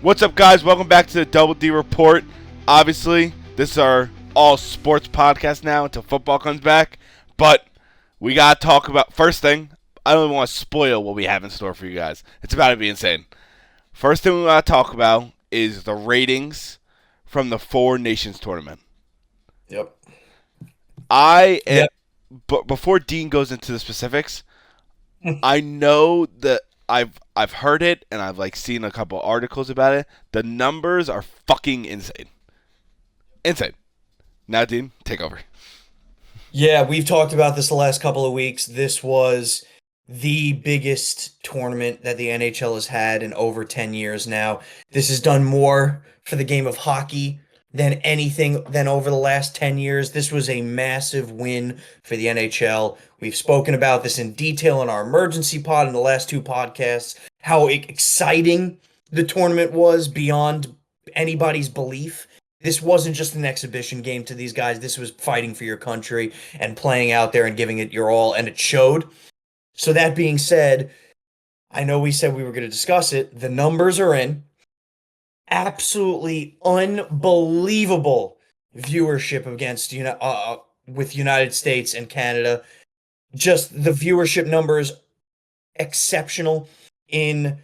What's up, guys? Welcome back to the Double D Report. Obviously, this is our all sports podcast now until football comes back. But we got to talk about, first thing, I don't even want to spoil what we have in store for you guys. It's about to be insane. First thing we want to talk about is the ratings from the Four Nations tournament. Yep. But before Dean goes into the specifics, I know that I've heard it and I've seen a couple articles about it. The numbers are fucking insane. Insane. Now, Dean, take over. Yeah, we've talked about this the last couple of weeks. This was the biggest tournament that the NHL has had in over 10 years now. This has done more for the game of hockey than anything than over the last 10 years. This was a massive win for the NHL. We've spoken about this in detail in our emergency pod in the last two podcasts, how exciting the tournament was beyond anybody's belief. This wasn't just an exhibition game to these guys. This was fighting for your country and playing out there and giving it your all, and it showed. So that being said, I know we said we were going to discuss it. The numbers are in. Absolutely unbelievable viewership against with United States and Canada. Just the viewership numbers exceptional. In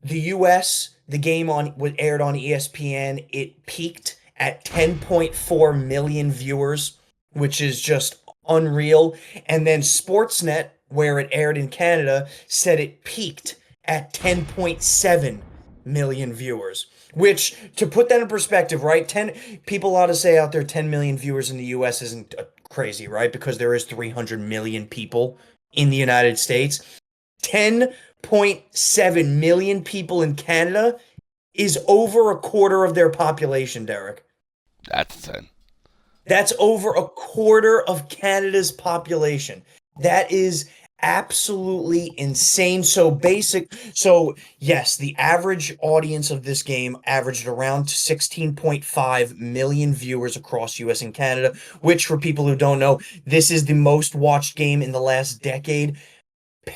the US, the game was aired on ESPN. It peaked at 10.4 million viewers, which is just unreal. And then Sportsnet, where it aired in Canada, said it peaked at 10.7 million viewers. Which, to put that in perspective, right? 10 people ought to say out there 10 million viewers in the US isn't crazy, right? Because there is 300 million people in the United States. 10.7 million people in Canada is over a quarter of their population, Derek. That's insane. That's over a quarter of Canada's population. That is absolutely insane. So yes, the average audience of this game averaged around 16.5 million viewers across US and Canada, which, for people who don't know, this is the most watched game in the last decade,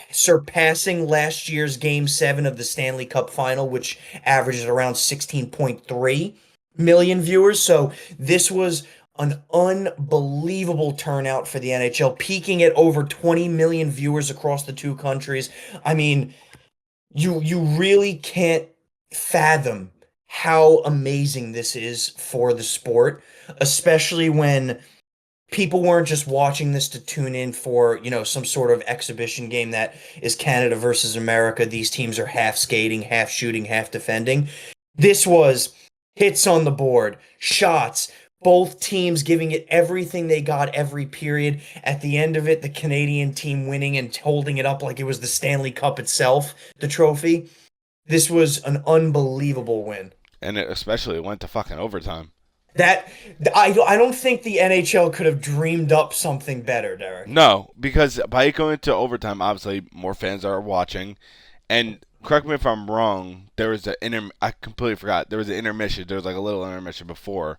surpassing last year's Game 7 of the Stanley Cup Final, which averaged around 16.3 million viewers. So this was an unbelievable turnout for the NHL, peaking at over 20 million viewers across the two countries. I mean, you really can't fathom how amazing this is for the sport, especially when people weren't just watching this to tune in for, some sort of exhibition game that is Canada versus America. These teams are half skating, half shooting, half defending. This was hits on the board, shots, both teams giving it everything they got every period. At the end of it, the Canadian team winning and holding it up like it was the Stanley Cup itself, the trophy. This was an unbelievable win. And it went to fucking overtime. I don't think the NHL could have dreamed up something better, Derek. No, because by it going to overtime, obviously more fans are watching. And correct me if I'm wrong, there was I completely forgot. There was an intermission. There was a little intermission before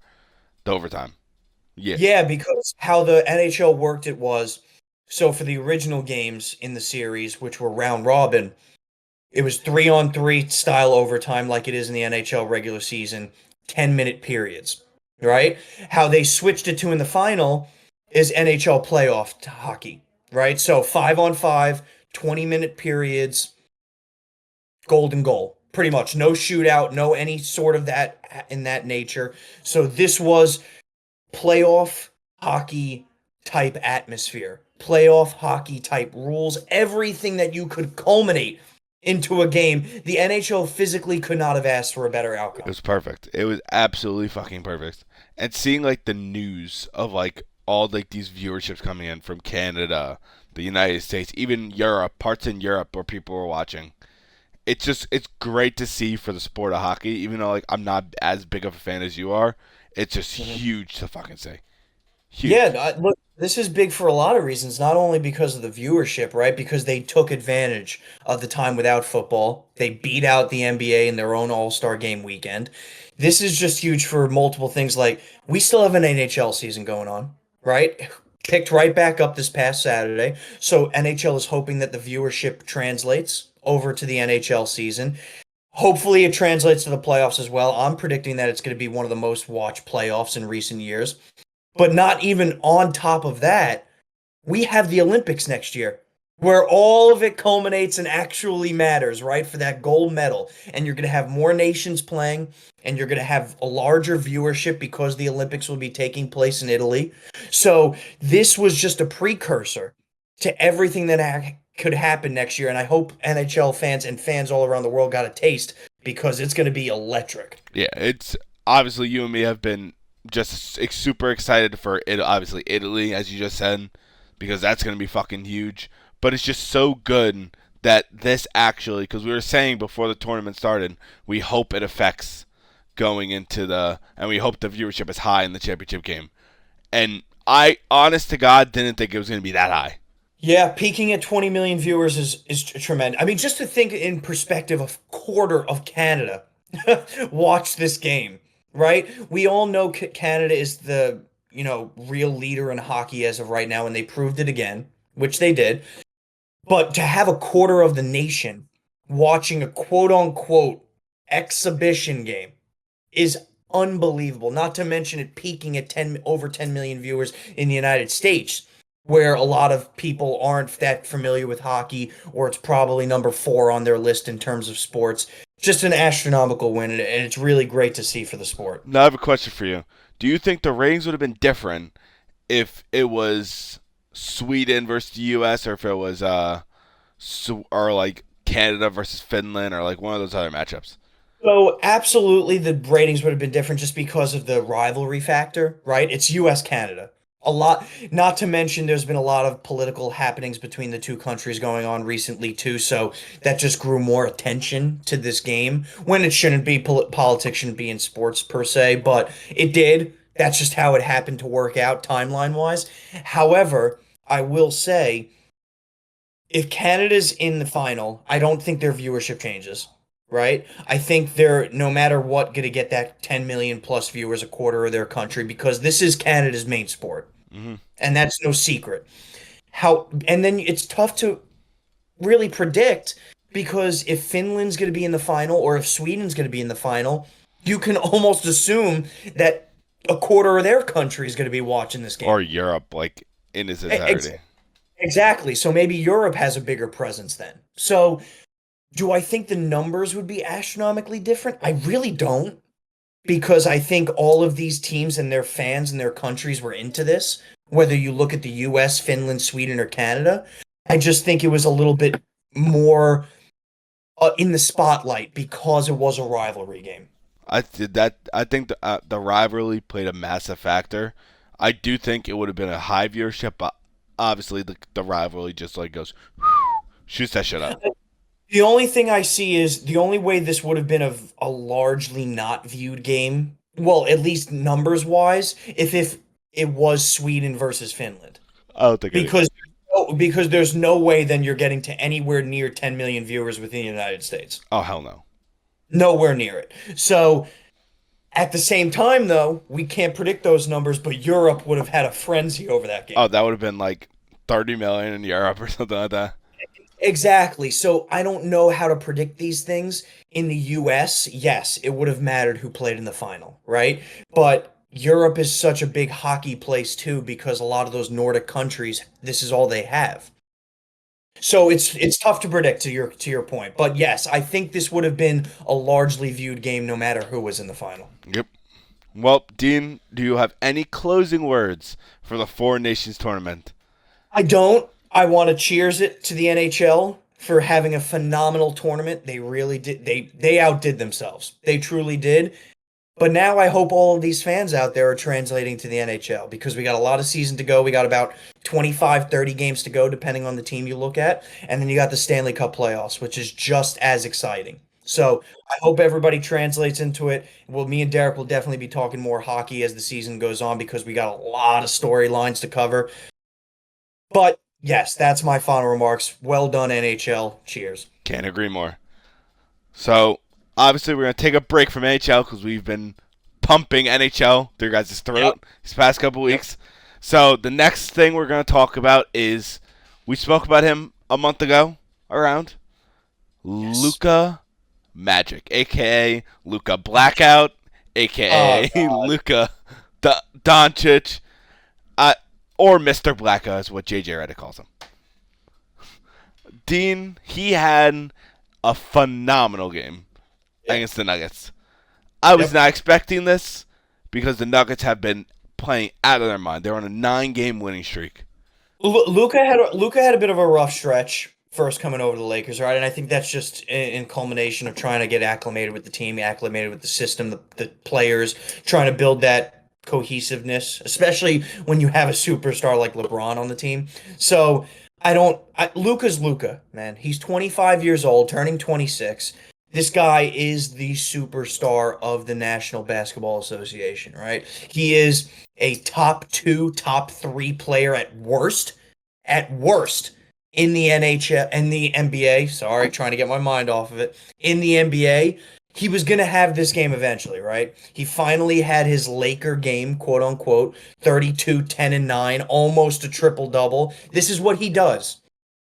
the overtime. Yeah, because how the NHL worked it was, so for the original games in the series, which were round robin, it was 3-on-3 style overtime like it is in the NHL regular season, 10-minute periods, right? How they switched it to in the final is NHL playoff hockey, right? So 5-on-5, 20-minute periods, golden goal. Pretty much no shootout, no any sort of that in that nature. So this was playoff hockey type atmosphere, playoff hockey type rules, everything that you could culminate into a game. The NHL physically could not have asked for a better outcome. It was perfect. It was absolutely fucking perfect. And seeing the news of all these viewerships coming in from Canada, the United States, even Europe, parts in Europe where people were watching. It's great to see for the sport of hockey, even though I'm not as big of a fan as you are. It's just huge to fucking say. Huge. Yeah, look, this is big for a lot of reasons, not only because of the viewership, right? Because they took advantage of the time without football. They beat out the NBA in their own All-Star game weekend. This is just huge for multiple things. We still have an NHL season going on, right? Picked right back up this past Saturday. So NHL is hoping that the viewership translates over to the NHL season. Hopefully it translates to the playoffs as well. I'm predicting that it's going to be one of the most watched playoffs in recent years. But not even on top of that, we have the Olympics next year where all of it culminates and actually matters, right? For that gold medal. And you're going to have more nations playing and you're going to have a larger viewership because the Olympics will be taking place in Italy. So this was just a precursor to everything that could happen next year. And I hope NHL fans and fans all around the world got a taste because it's going to be electric. Yeah, it's obviously you and me have been just super excited for it. Obviously Italy, as you just said, because that's going to be fucking huge. But it's just so good that this actually, because we were saying before the tournament started, we hope it affects going into and we hope the viewership is high in the championship game. And I, honest to God, didn't think it was going to be that high. Yeah, peaking at 20 million viewers is tremendous. I mean, just to think in perspective, a quarter of Canada watch this game, right? We all know Canada is the, real leader in hockey as of right now, and they proved it again, which they did. But to have a quarter of the nation watching a quote unquote exhibition game is unbelievable. Not to mention it peaking at over 10 million viewers in the United States, where a lot of people aren't that familiar with hockey, or it's probably number 4 on their list in terms of sports. Just an astronomical win, and it's really great to see for the sport. Now I have a question for you. Do you think the ratings would have been different if it was Sweden versus the U.S. or if it was or like Canada versus Finland or like one of those other matchups? So absolutely the ratings would have been different just because of the rivalry factor, right? It's US Canada. A lot, not to mention there's been a lot of political happenings between the two countries going on recently too, so that just grew more attention to this game when it shouldn't be. Politics shouldn't be in sports per se, but it did. That's just how it happened to work out timeline wise. However, I will say if Canada's in the final, I don't think their viewership changes, right? I think they're, no matter what, going to get that 10 million plus viewers, a quarter of their country, because this is Canada's main sport. Mm-hmm. And that's no secret. And then it's tough to really predict because if Finland's going to be in the final or if Sweden's going to be in the final, you can almost assume that a quarter of their country is going to be watching this game. Or Europe, like in its entirety. Exactly. So maybe Europe has a bigger presence then. So do I think the numbers would be astronomically different? I really don't, because I think all of these teams and their fans and their countries were into this, whether you look at the US, Finland, Sweden, or Canada. I just think it was a little bit more in the spotlight because it was a rivalry game. I think the rivalry played a massive factor. I do think it would have been a high viewership, but obviously the rivalry just like goes shoots that shit up. The only thing I see is the only way this would have been a largely not viewed game, well, at least numbers wise, if it was Sweden versus Finland. I don't think because there's no way then you're getting to anywhere near 10 million viewers within the United States. Oh hell no. Nowhere near it. So at the same time though, we can't predict those numbers, but Europe would have had a frenzy over that game. Oh, that would have been like 30 million in Europe or something like that. Exactly. So I don't know how to predict these things. In the US, yes, it would have mattered who played in the final, right? But Europe is such a big hockey place too because a lot of those Nordic countries, this is all they have. So it's tough to predict to your point. But yes, I think this would have been a largely viewed game no matter who was in the final. Yep. Well, Dean, do you have any closing words for the Four Nations tournament? I don't. I want to cheers it to the NHL for having a phenomenal tournament. They really did. They outdid themselves. They truly did. But now I hope all of these fans out there are translating to the NHL because we got a lot of season to go. We got about 25, 30 games to go, depending on the team you look at. And then you got the Stanley Cup playoffs, which is just as exciting. So I hope everybody translates into it. Well, me and Derek will definitely be talking more hockey as the season goes on because we got a lot of storylines to cover. But yes, that's my final remarks. Well done, NHL. Cheers. Can't agree more. So, obviously, we're going to take a break from NHL because we've been pumping NHL through your guys' throat these past couple weeks. So, the next thing we're going to talk about is, we spoke about him a month ago around, Luka Magic, aka Luka Blackout, Oh aka God. Luka Doncic, or Mr. Blackout is what JJ Redick calls him. Dean, he had a phenomenal game Yeah. against the Nuggets. I was Yep. not expecting this because the Nuggets have been playing out of their mind. They're on a 9-game winning streak. Luka had a bit of a rough stretch first coming over to the Lakers, right? And I think that's just in culmination of trying to get acclimated with the team, acclimated with the system, the players, trying to build that cohesiveness, especially when you have a superstar like LeBron on the team. So Luka's Luka, man. He's 25 years old, turning 26. This guy is the superstar of the National Basketball Association, right? He is a top two, top three player at worst in the NHL and the NBA. Sorry, trying to get my mind off of it. In the NBA, he was going to have this game eventually, right? He finally had his Laker game, quote unquote, 32, 10, and 9, almost a triple double. This is what he does.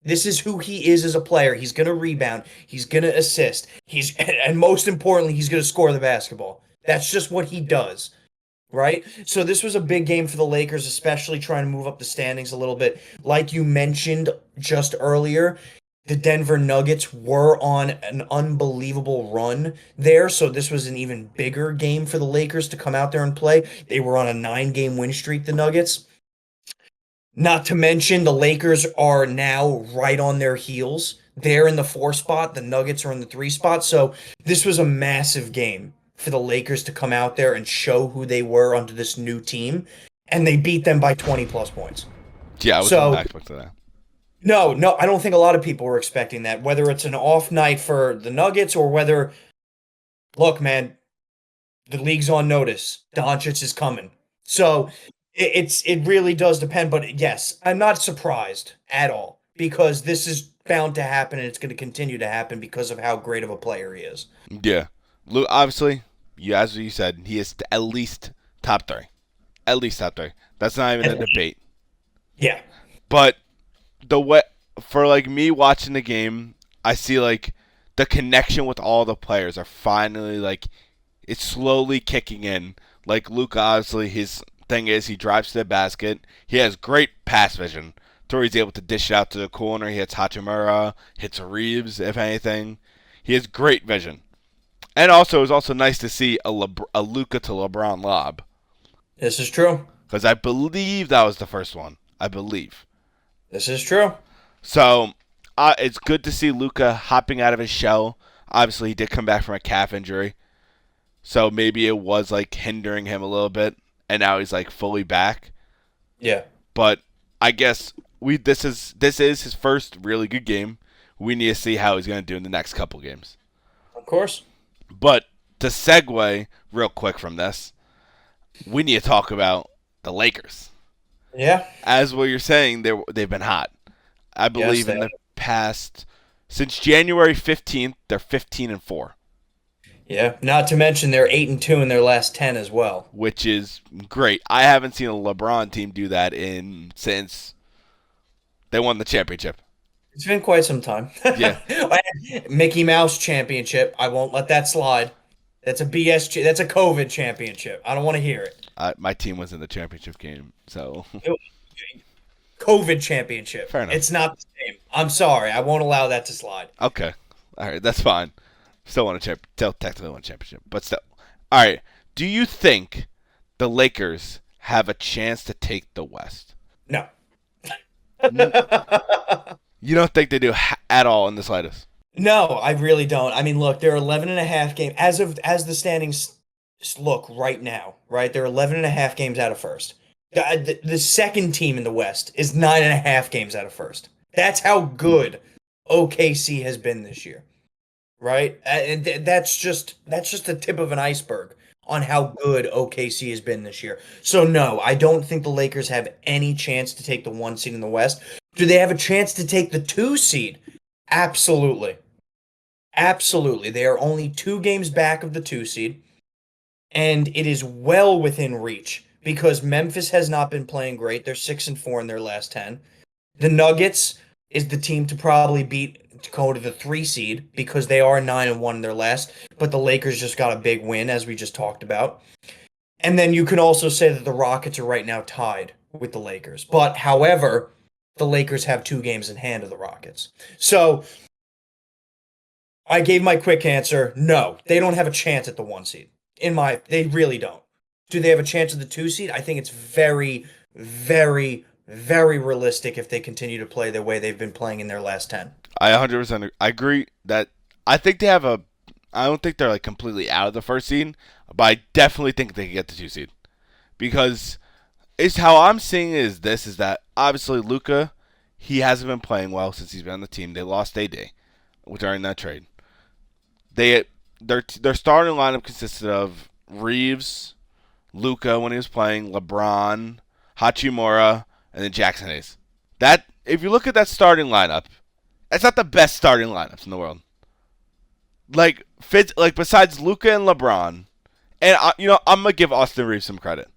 This is who he is as a player. He's going to rebound. He's going to assist. And most importantly, he's going to score the basketball. That's just what he does, right? So this was a big game for the Lakers, especially trying to move up the standings a little bit. Like you mentioned just earlier, the Denver Nuggets were on an unbelievable run there, so this was an even bigger game for the Lakers to come out there and play. They were on a 9-game win streak, the Nuggets. Not to mention, the Lakers are now right on their heels. They're in the 4 spot. The Nuggets are in the 3 spot. So this was a massive game for the Lakers to come out there and show who they were under this new team. And they beat them by 20 plus points. Yeah, I was So not expecting that. no, I don't think a lot of people were expecting that. Whether it's an off night for the Nuggets or whether, look, man, the league's on notice. Doncic is coming. So it really does depend. But yes, I'm not surprised at all because this is bound to happen and it's going to continue to happen because of how great of a player he is. Yeah. Obviously, as you said, he is at least top 3. At least top 3. That's not even a debate. Yeah. But the way for like me watching the game, I see like the connection with all the players are finally like it's slowly kicking in. Like Luka, obviously, his thing is he drives to the basket. He has great pass vision. To where he's able to dish it out to the corner. He hits Hachimura, hits Reeves, if anything. He has great vision. And also, it was also nice to see a Luka to LeBron lob. This is true. Because I believe that was the first one. I believe. This is true. So, it's good to see Luka hopping out of his shell. Obviously, he did come back from a calf injury. So, maybe it was, like, hindering him a little bit. And now he's, like, fully back. Yeah. But I guess this is his first really good game. We need to see how he's going to do in the next couple games. Of course. But to segue real quick from this, we need to talk about the Lakers. Yeah. As what you're saying, they've been hot. I believe in the past, since January 15th, they're 15-4. Yeah. Not to mention they're 8-2 in their last 10 as well. Which is great. I haven't seen a LeBron team do that since they won the championship. It's been quite some time. Yeah. Mickey Mouse championship. I won't let that slide. That's a BS. That's a COVID championship. I don't want to hear it. My team was in the championship game, so. COVID championship. Fair enough. It's not the same. I'm sorry. I won't allow that to slide. Okay. All right. That's fine. Still technically won a championship, but still. All right. Do you think the Lakers have a chance to take the West? No. You don't think they do at all in the slightest? No, I really don't. I mean, look, they're 11 and a half games as the standings look right now, right? They're 11 and a half games out of first. The second team in the West is 9.5 games out of first. That's how good OKC has been this year, right? And that's just the tip of an iceberg on how good OKC has been this year. So no, I don't think the Lakers have any chance to take the 1 seed in the West. Do they have a chance to take the 2 seed? Absolutely. Absolutely. They are only 2 games back of the 2 seed, and it is well within reach because Memphis has not been playing great. They're 6-4 in their last 10. The Nuggets is the team to probably beat go to the 3 seed because they are 9-1 in their last, but the Lakers just got a big win, as we just talked about. And then you can also say that the Rockets are right now tied with the Lakers. But however, the Lakers have 2 games in hand of the Rockets. So I gave my quick answer. No, they don't have a chance at the 1 seed. They really don't. Do they have a chance at the 2 seed? I think it's very, very, very realistic if they continue to play the way they've been playing in their last 10. I 100% I agree that I think they have a. I don't think they're like completely out of the first seed, but I definitely think they can get the 2 seed because it's how I'm seeing it is that obviously Luka, he hasn't been playing well since he's been on the team. They lost AD during that trade. Their starting lineup consisted of Reeves, Luka when he was playing, LeBron, Hachimura, and then Jackson Hayes. That if you look at that starting lineup, that's not the best starting lineups in the world. Like besides Luka and LeBron, and I'm gonna give Austin Reeves some credit.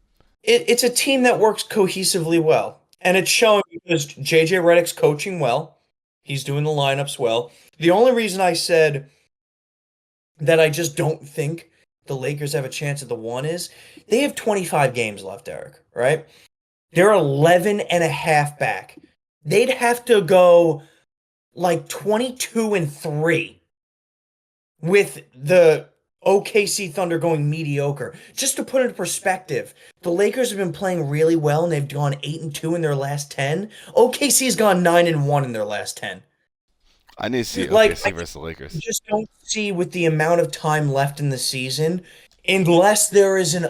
It's a team that works cohesively well, and it's showing because JJ Redick's coaching well. He's doing the lineups well. The only reason I said that I just don't think the Lakers have a chance at the 1 is they have 25 games left, Eric, right? They're 11 and a half back. They'd have to go like 22-3 with the OKC Thunder going mediocre. Just to put it in perspective, the Lakers have been playing really well and they've gone 8-2 in their last 10. OKC's gone 9-1 in their last 10. I need to see OKC versus the Lakers. I just don't see with the amount of time left in the season, unless there is an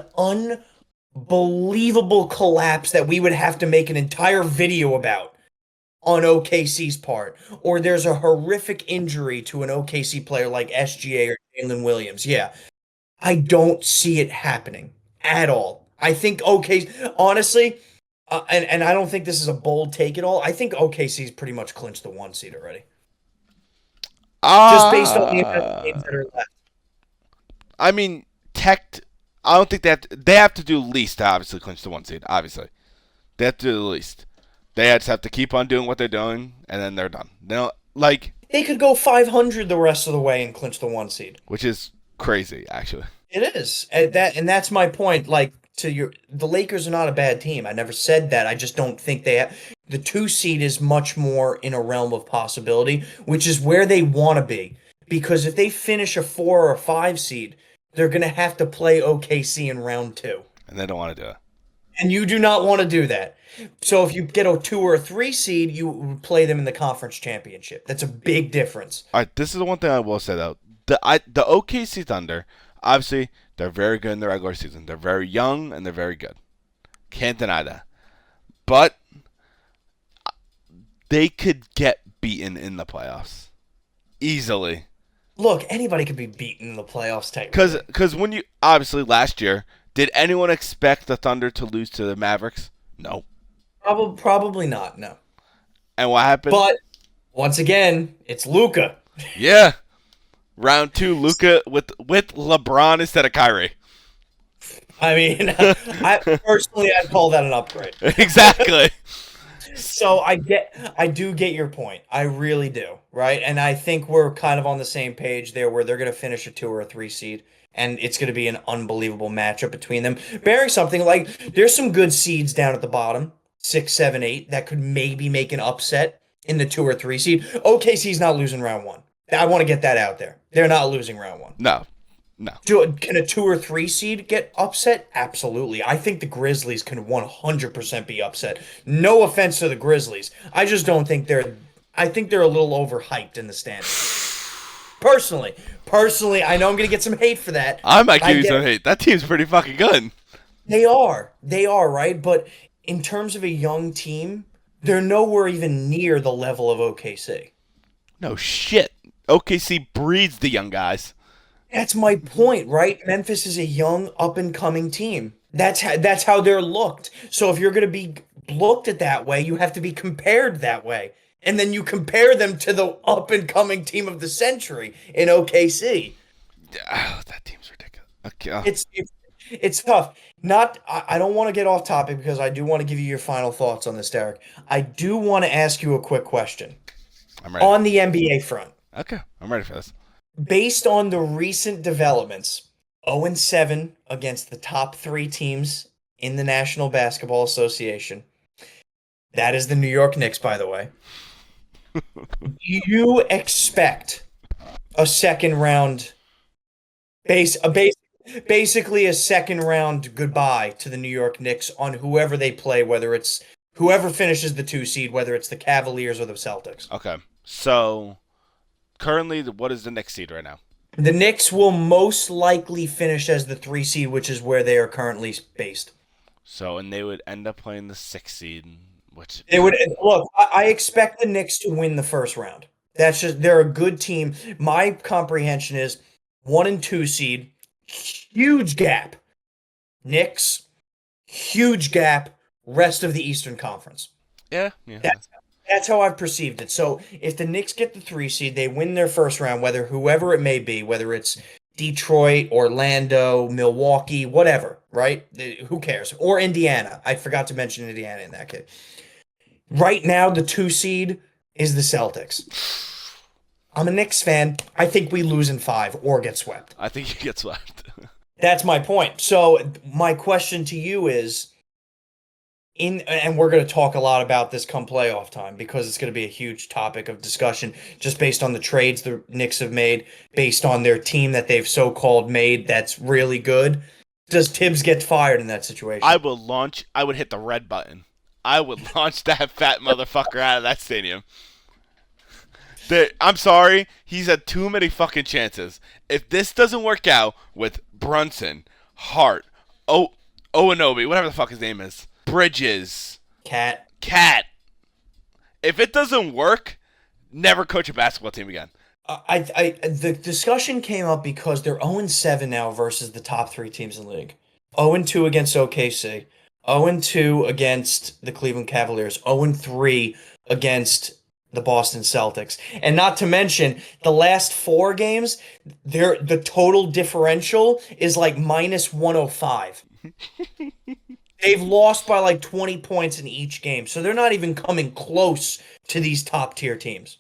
unbelievable collapse that we would have to make an entire video about on OKC's part, or there's a horrific injury to an OKC player like SGA or Jalen Williams. Yeah, I don't see it happening at all. I think honestly, and I don't think this is a bold take at all. I think OKC's pretty much clinched the 1 seed already. Just based on the amount of games that are left. I mean, I don't think they have to do least to obviously clinch the 1 seed. Obviously, they have to do the least. They just have to keep on doing what they're doing, and then they're done. They could go 500 the rest of the way and clinch the 1 seed, which is crazy, actually. It is, and that's my point. The Lakers are not a bad team. I never said that. I just don't think they have. The 2 seed is much more in a realm of possibility, which is where they want to be. Because if they finish a 4 or a 5 seed, they're going to have to play OKC in round 2. And they don't want to do it. And you do not want to do that. So if you get a 2 or a 3 seed, you would play them in the conference championship. That's a big difference. All right, this is the one thing I will say, though. The OKC Thunder, obviously, they're very good in the regular season. They're very young, and they're very good. Can't deny that. But they could get beaten in the playoffs. Easily. Look, anybody could be beaten in the playoffs, technically. Because when you... Obviously, last year, did anyone expect the Thunder to lose to the Mavericks? No. Probably not, no. And what happened? But, once again, it's Luka. Yeah. Round 2, Luka with LeBron instead of Kyrie. I mean, I'd call that an upgrade. Exactly. So I do get your point. I really do, right? And I think we're kind of on the same page there where they're going to finish a 2 or a 3 seed. And it's going to be an unbelievable matchup between them. Bearing something like there's some good seeds down at the bottom, 6, 7, 8, that could maybe make an upset in the 2 or 3 seed. OKC's not losing round 1. I want to get that out there. They're not losing round 1. No. Can a 2 or 3 seed get upset? Absolutely. I think the Grizzlies can 100% be upset. No offense to the Grizzlies. I just don't think I think they're a little overhyped in the standings. Personally, I know I'm going to get some hate for that. I might give you some hate. That team's pretty fucking good. They are, right? But in terms of a young team, they're nowhere even near the level of OKC. No shit. OKC breeds the young guys. That's my point, right? Memphis is a young, up-and-coming team. That's how they're looked. So if you're going to be looked at that way, you have to be compared that way. And then you compare them to the up-and-coming team of the century in OKC. Oh, that team's ridiculous. Okay. It's tough. I don't want to get off topic because I do want to give you your final thoughts on this, Derek. I do want to ask you a quick question. I'm ready. On the NBA front, Okay, I'm ready for this. based on the recent developments, 0-7 against the top three teams in the National Basketball Association. That is the New York Knicks, by the way. Do you expect a second round basically a second round goodbye to the New York Knicks on whoever they play, whether it's whoever finishes the 2 seed, whether it's the Cavaliers or the Celtics? Okay, so currently, what is the next seed right now? The Knicks will most likely finish as the 3 seed, which is where they are currently based. So, and they would end up playing the 6 seed, which They would look. I expect the Knicks to win the first round. That's just they're a good team. My comprehension is 1 and 2 seed, huge gap. Knicks, huge gap. Rest of the Eastern Conference. yeah. That's how I've perceived it. So if the Knicks get the 3 seed, they win their first round, whether whoever it may be, whether it's Detroit, Orlando, Milwaukee, whatever, right? Who cares? Or Indiana. I forgot to mention Indiana in that case. Right now, the 2 seed is the Celtics. I'm a Knicks fan. I think we lose in 5 or get swept. I think he gets swept. That's my point. So my question to you is, and we're going to talk a lot about this come playoff time because it's going to be a huge topic of discussion just based on the trades the Knicks have made, based on their team that they've so-called made that's really good. Does Tibbs get fired in that situation? I would hit the red button. I would launch that fat motherfucker out of that stadium. I'm sorry, he's had too many fucking chances. If this doesn't work out with Brunson, Hart, Oanobi, whatever the fuck his name is, Bridges, Cat. if it doesn't work, never coach a basketball team again. The discussion came up because they're 0-7 now versus the top 3 teams in the league. 0-2 against OKC, 0-2 against the Cleveland Cavaliers, 0-3 against the Boston Celtics. And not to mention, the last 4 games, the total differential is like minus 105. They've lost by like 20 points in each game. So they're not even coming close to these top tier teams.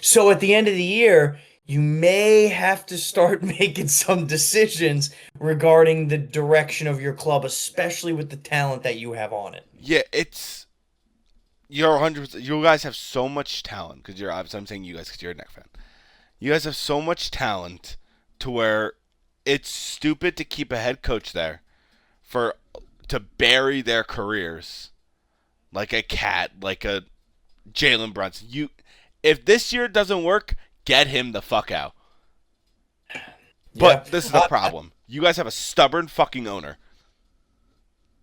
So at the end of the year, you may have to start making some decisions regarding the direction of your club, especially with the talent that you have on it. Yeah, you're 100%. You guys have so much talent because I'm saying you guys because you're a Knicks fan. You guys have so much talent to where it's stupid to keep a head coach there to bury their careers like a Cat, like a Jalen Brunson. If this year doesn't work, get him the fuck out. But this is the problem. You guys have a stubborn fucking owner.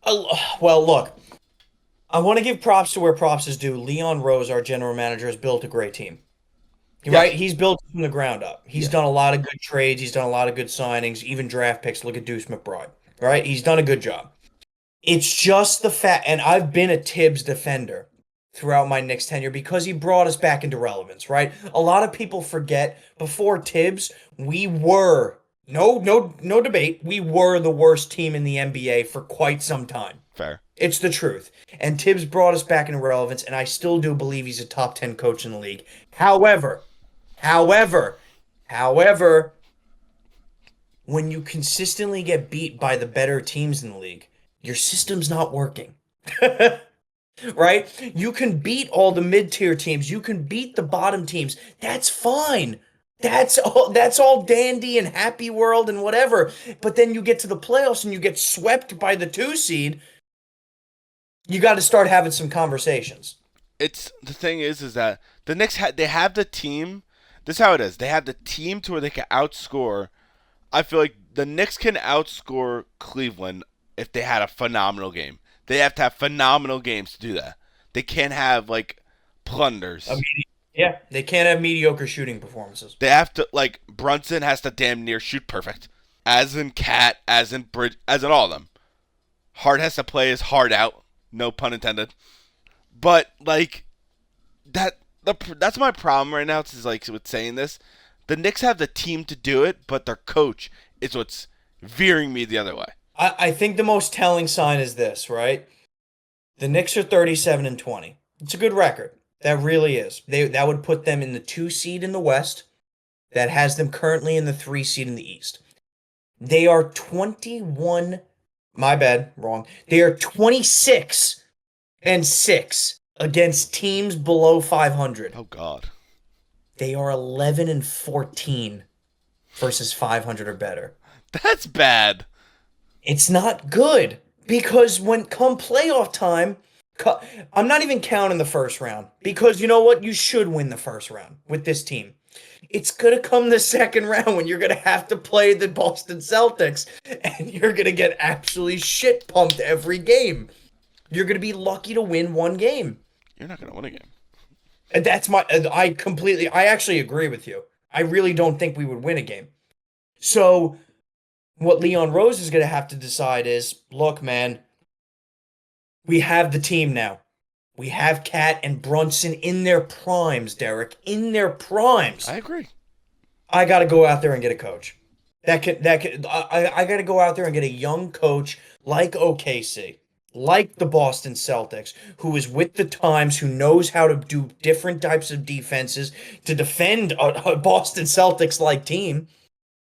Well, look, I want to give props to where props is due. Leon Rose, our general manager, has built a great team. Right? He's built from the ground up. He's done a lot of good trades. He's done a lot of good signings, even draft picks. Look at Deuce McBride. Right? He's done a good job. It's just the fact, and I've been a Tibbs defender throughout my Knicks tenure because he brought us back into relevance, right? A lot of people forget before Tibbs, we were no debate. We were the worst team in the NBA for quite some time. Fair. It's the truth. And Tibbs brought us back into relevance, and I still do believe he's a top 10 coach in the league. However, when you consistently get beat by the better teams in the league, your system's not working. Right? You can beat all the mid-tier teams. You can beat the bottom teams. That's fine. That's all dandy and happy world and whatever. But then you get to the playoffs and you get swept by the 2 seed. You got to start having some conversations. The thing is that the Knicks they have the team. This is how it is. They have the team to where they can outscore. I feel like the Knicks can outscore Cleveland if they had a phenomenal game. They have to have phenomenal games to do that. They can't have like plunders. Yeah, they can't have mediocre shooting performances. They have to Brunson has to damn near shoot perfect. As in Cat, as in Bridge, as in all of them. Hart has to play his heart out. No pun intended. But that's my problem right now. Is with saying this, the Knicks have the team to do it, but their coach is what's veering me the other way. I think the most telling sign is this, right? The Knicks are 37-20. It's a good record. That really is. That would put them in the 2 seed in the West. That has them currently in the 3 seed in the East. They are 21. My bad, wrong. They are 26-6 against teams below 500. Oh God. They are 11-14 versus 500 or better. That's bad. It's not good because when come playoff time, I'm not even counting the first round because you know what? You should win the first round with this team. It's going to come the second round when you're going to have to play the Boston Celtics and you're going to get absolutely shit pumped every game. You're going to be lucky to win one game. You're not going to win a game. And I actually agree with you. I really don't think we would win a game. So what Leon Rose is going to have to decide is, look, man, we have the team now. We have Cat and Brunson in their primes, Derek, in their primes. I agree. I got to go out there and get a coach. I got to go out there and get a young coach like OKC, like the Boston Celtics, who is with the times, who knows how to do different types of defenses to defend a Boston Celtics-like team,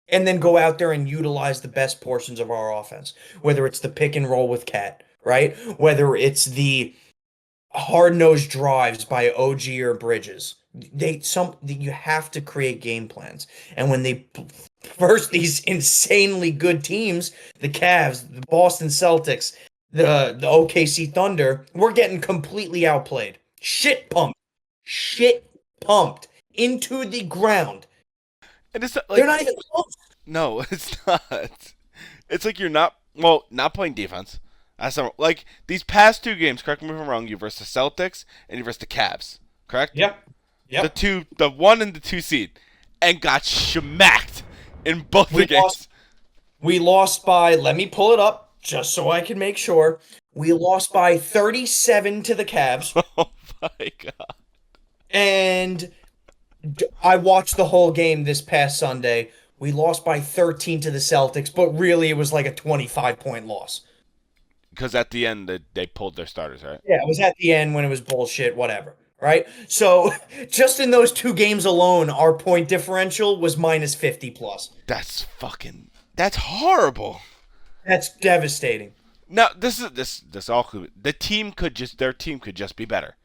and then go out there and utilize the best portions of our offense, whether it's the pick and roll with Cat, right? Whether it's the hard-nosed drives by OG or Bridges. You have to create game plans. And when they first these insanely good teams, the Cavs, the Boston Celtics, the OKC Thunder, we're getting completely outplayed. Shit pumped into the ground. And it's like, they're not even close. No, it's not. It's like you're not playing defense. Like these past 2 games, correct me if I'm wrong, you versus the Celtics and you versus the Cavs, correct? Yep. The 1 and the 2 seed, and got smacked in both the games. We lost by, let me pull it up just so I can make sure. We lost by 37 to the Cavs. Oh my God. And I watched the whole game this past Sunday. We lost by 13 to the Celtics, but really it was like a 25-point loss. Because at the end, they pulled their starters, right? Yeah, it was at the end when it was bullshit, whatever, right? So just in those 2 games alone, our point differential was minus 50 plus. That's horrible. That's devastating. No, this all could, their team could just be better.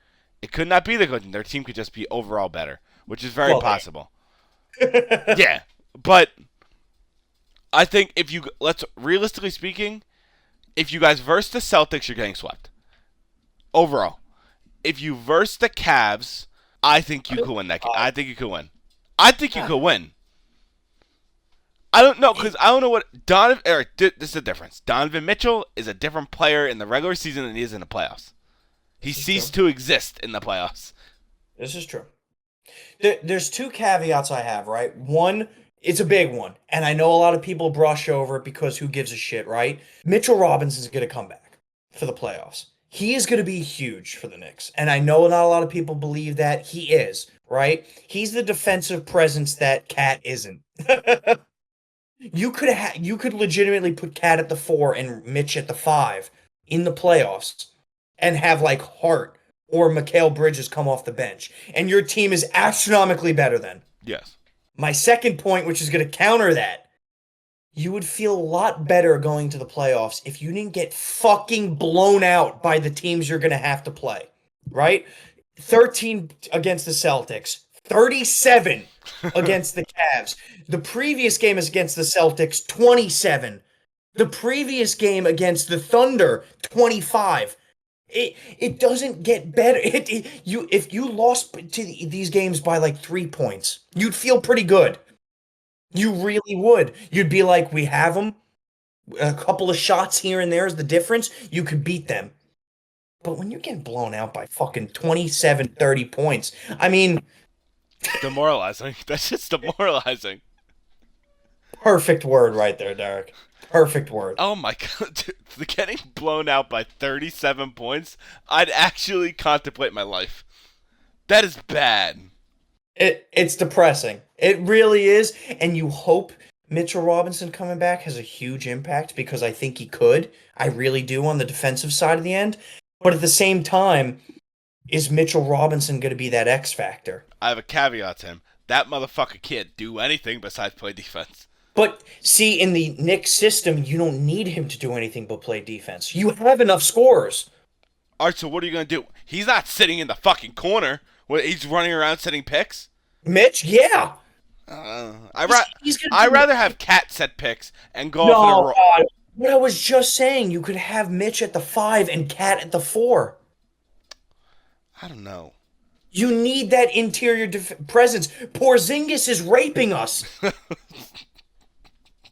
It could not be the coaching. Their team could just be overall better, which is very possible. Yeah, but I think realistically speaking, if you guys verse the Celtics, you're getting swept. Overall. If you verse the Cavs, I think you could win that game. I think you could win. I don't know, because I don't know what this is the difference. Donovan Mitchell is a different player in the regular season than he is in the playoffs. He ceased to exist in the playoffs. This is true. There's 2 caveats I have, right? One, it's a big one, and I know a lot of people brush over it because who gives a shit, right? Mitchell Robinson's going to come back for the playoffs. He is going to be huge for the Knicks, and I know not a lot of people believe that. He is, right? He's the defensive presence that Cat isn't. You could legitimately put Cat at the 4 and Mitch at the 5 in the playoffs and have like Hart or Mikal Bridges come off the bench, and your team is astronomically better then. Yes. My second point, which is going to counter that, you would feel a lot better going to the playoffs if you didn't get fucking blown out by the teams you're going to have to play, right? 13 against the Celtics, 37 against the Cavs. The previous game is against the Celtics, 27. The previous game against the Thunder, 25. It doesn't get better. If you lost to these games by like 3 points, you'd feel pretty good. You really would. You'd be like, we have them. A couple of shots here and there is the difference. You could beat them. But when you're getting blown out by fucking 27, 30 points, I mean... Demoralizing. That's just demoralizing. Perfect word right there, Derek. Perfect word. Oh my God, dude, getting blown out by 37 points, I'd actually contemplate my life. That is bad. It's depressing. It really is. And you hope Mitchell Robinson coming back has a huge impact because I think he could. I really do on the defensive side of the end. But at the same time, Is Mitchell Robinson going to be that X factor? I have a caveat to him. That motherfucker can't do anything besides play defense. But see, in the Knicks system, you don't need him to do anything but play defense. You have enough scorers. All right, so what are you gonna do? He's not sitting in the fucking corner. He's running around setting picks. Mitch, yeah. I'd rather have Cat set picks and go off in a No, roll. what I was just saying, you could have Mitch at the 5 and Cat at the 4. I don't know. You need that interior presence. Porzingis is raping us.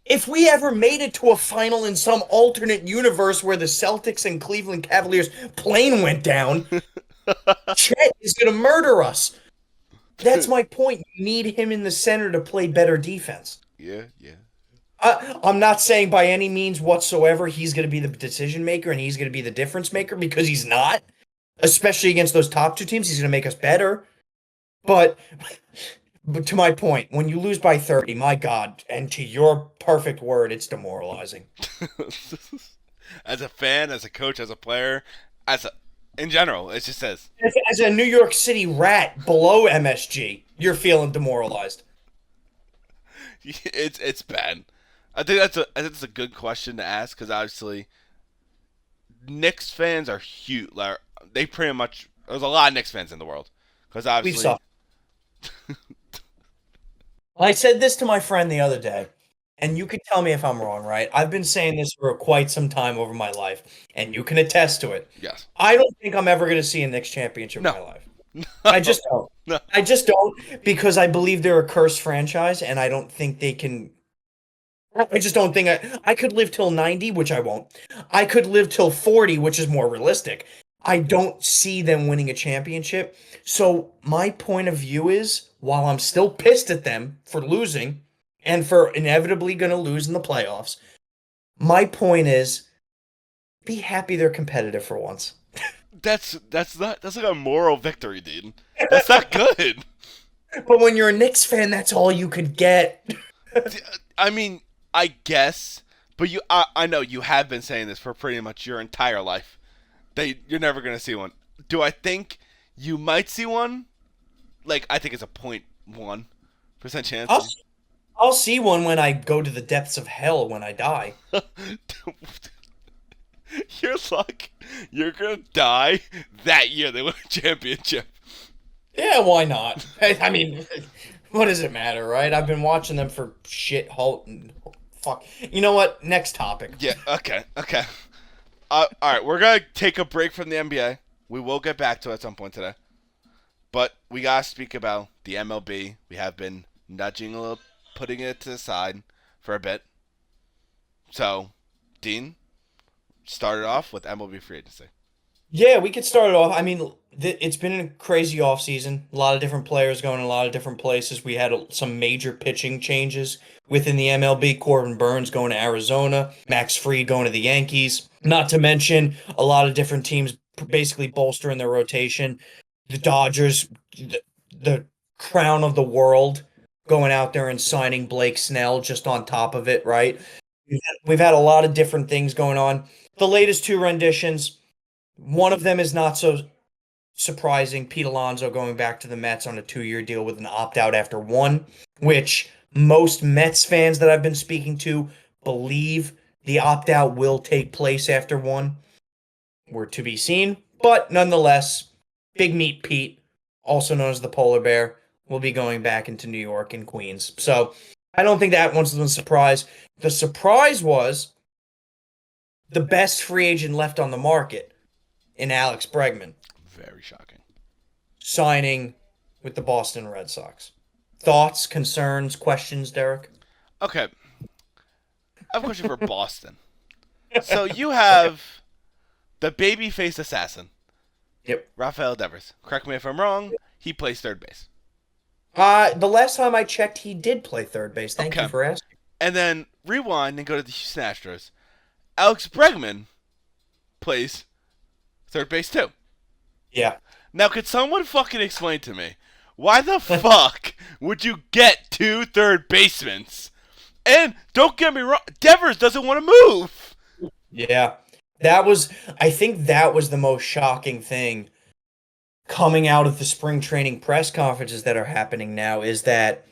If we ever made it to a final in some alternate universe where the Celtics and Cleveland Cavaliers plane went down, Chet is going to murder us. That's my point. You need him in the center to play better defense. Yeah. I'm not saying by any means whatsoever he's going to be the decision maker and he's going to be the difference maker, because he's not. Especially against those top two teams, he's going to make us better. But to my point, when you lose by 30, my God, and to your perfect word, it's demoralizing. As a fan, as a coach, as a player, in general, it just says. As a New York City rat below MSG, you're feeling demoralized. It's bad. I think that's a good question to ask, because obviously Knicks fans are huge. They pretty much, there's a lot of Knicks fans in the world, because obviously We saw. I said this to my friend the other day, and you can tell me if I'm wrong, right? I've been saying this for quite some time over my life, and you can attest to it. Yes. I don't think I'm ever going to see a Knicks championship in my life. I just don't. No. I just don't, because I believe they're a cursed franchise, and I don't think they can. I just don't think I could live till 90, which I won't. I could live till 40, which is more realistic. I don't see them winning a championship. So my point of view is, while I'm still pissed at them for losing and for inevitably going to lose in the playoffs, my point is, be happy they're competitive for once. That's like a moral victory, dude. That's not good. But when you're a Knicks fan, that's all you could get. I mean, I guess, but I know you have been saying this for pretty much your entire life. You're never gonna see one. Do I think you might see one? Like, I think it's a 0.1% chance. I'll see one when I go to the depths of hell when I die. Your luck. You're gonna die that year they win a championship. Yeah, why not? I mean, what does it matter, right? I've been watching them for shit, halt, and fuck. You know what? Next topic. Yeah, okay. Alright, we're gonna take a break from the NBA. We will get back to it at some point today. But we gotta speak about the MLB. We have been nudging a little, putting it to the side for a bit. So, Dean, started off with MLB free agency. Yeah, we could start it off. I mean, it's been a crazy offseason. A lot of different players going a lot of different places. We had some major pitching changes within the MLB. Corbin Burns going to Arizona. Max Fried going to the Yankees. Not to mention a lot of different teams basically bolstering their rotation. The Dodgers, the crown of the world, going out there and signing Blake Snell just on top of it, right? We've had a lot of different things going on. The latest two renditions, one of them is not so surprising. Pete Alonso going back to the Mets on a 2-year deal with an opt-out after one, which most Mets fans that I've been speaking to believe the opt-out will take place after one. We're to be seen, but nonetheless, Big Meat Pete, also known as the Polar Bear, will be going back into New York and Queens. So I don't think that one's a surprise. The surprise was the best free agent left on the market in Alex Bregman. Very shocking. Signing with the Boston Red Sox. Thoughts, concerns, questions, Derek? Okay. I have a question for Boston. So you have the babyface assassin. Yep. Rafael Devers. Correct me if I'm wrong. He plays third base. The last time I checked, he did play third base. Thank you for asking. And then rewind and go to the Houston Astros. Alex Bregman plays third base too. Yeah. Now, could someone fucking explain to me why the fuck would you get two third basemen? And don't get me wrong, Devers doesn't want to move. Yeah. I think that was the most shocking thing coming out of the spring training press conferences that are happening now is that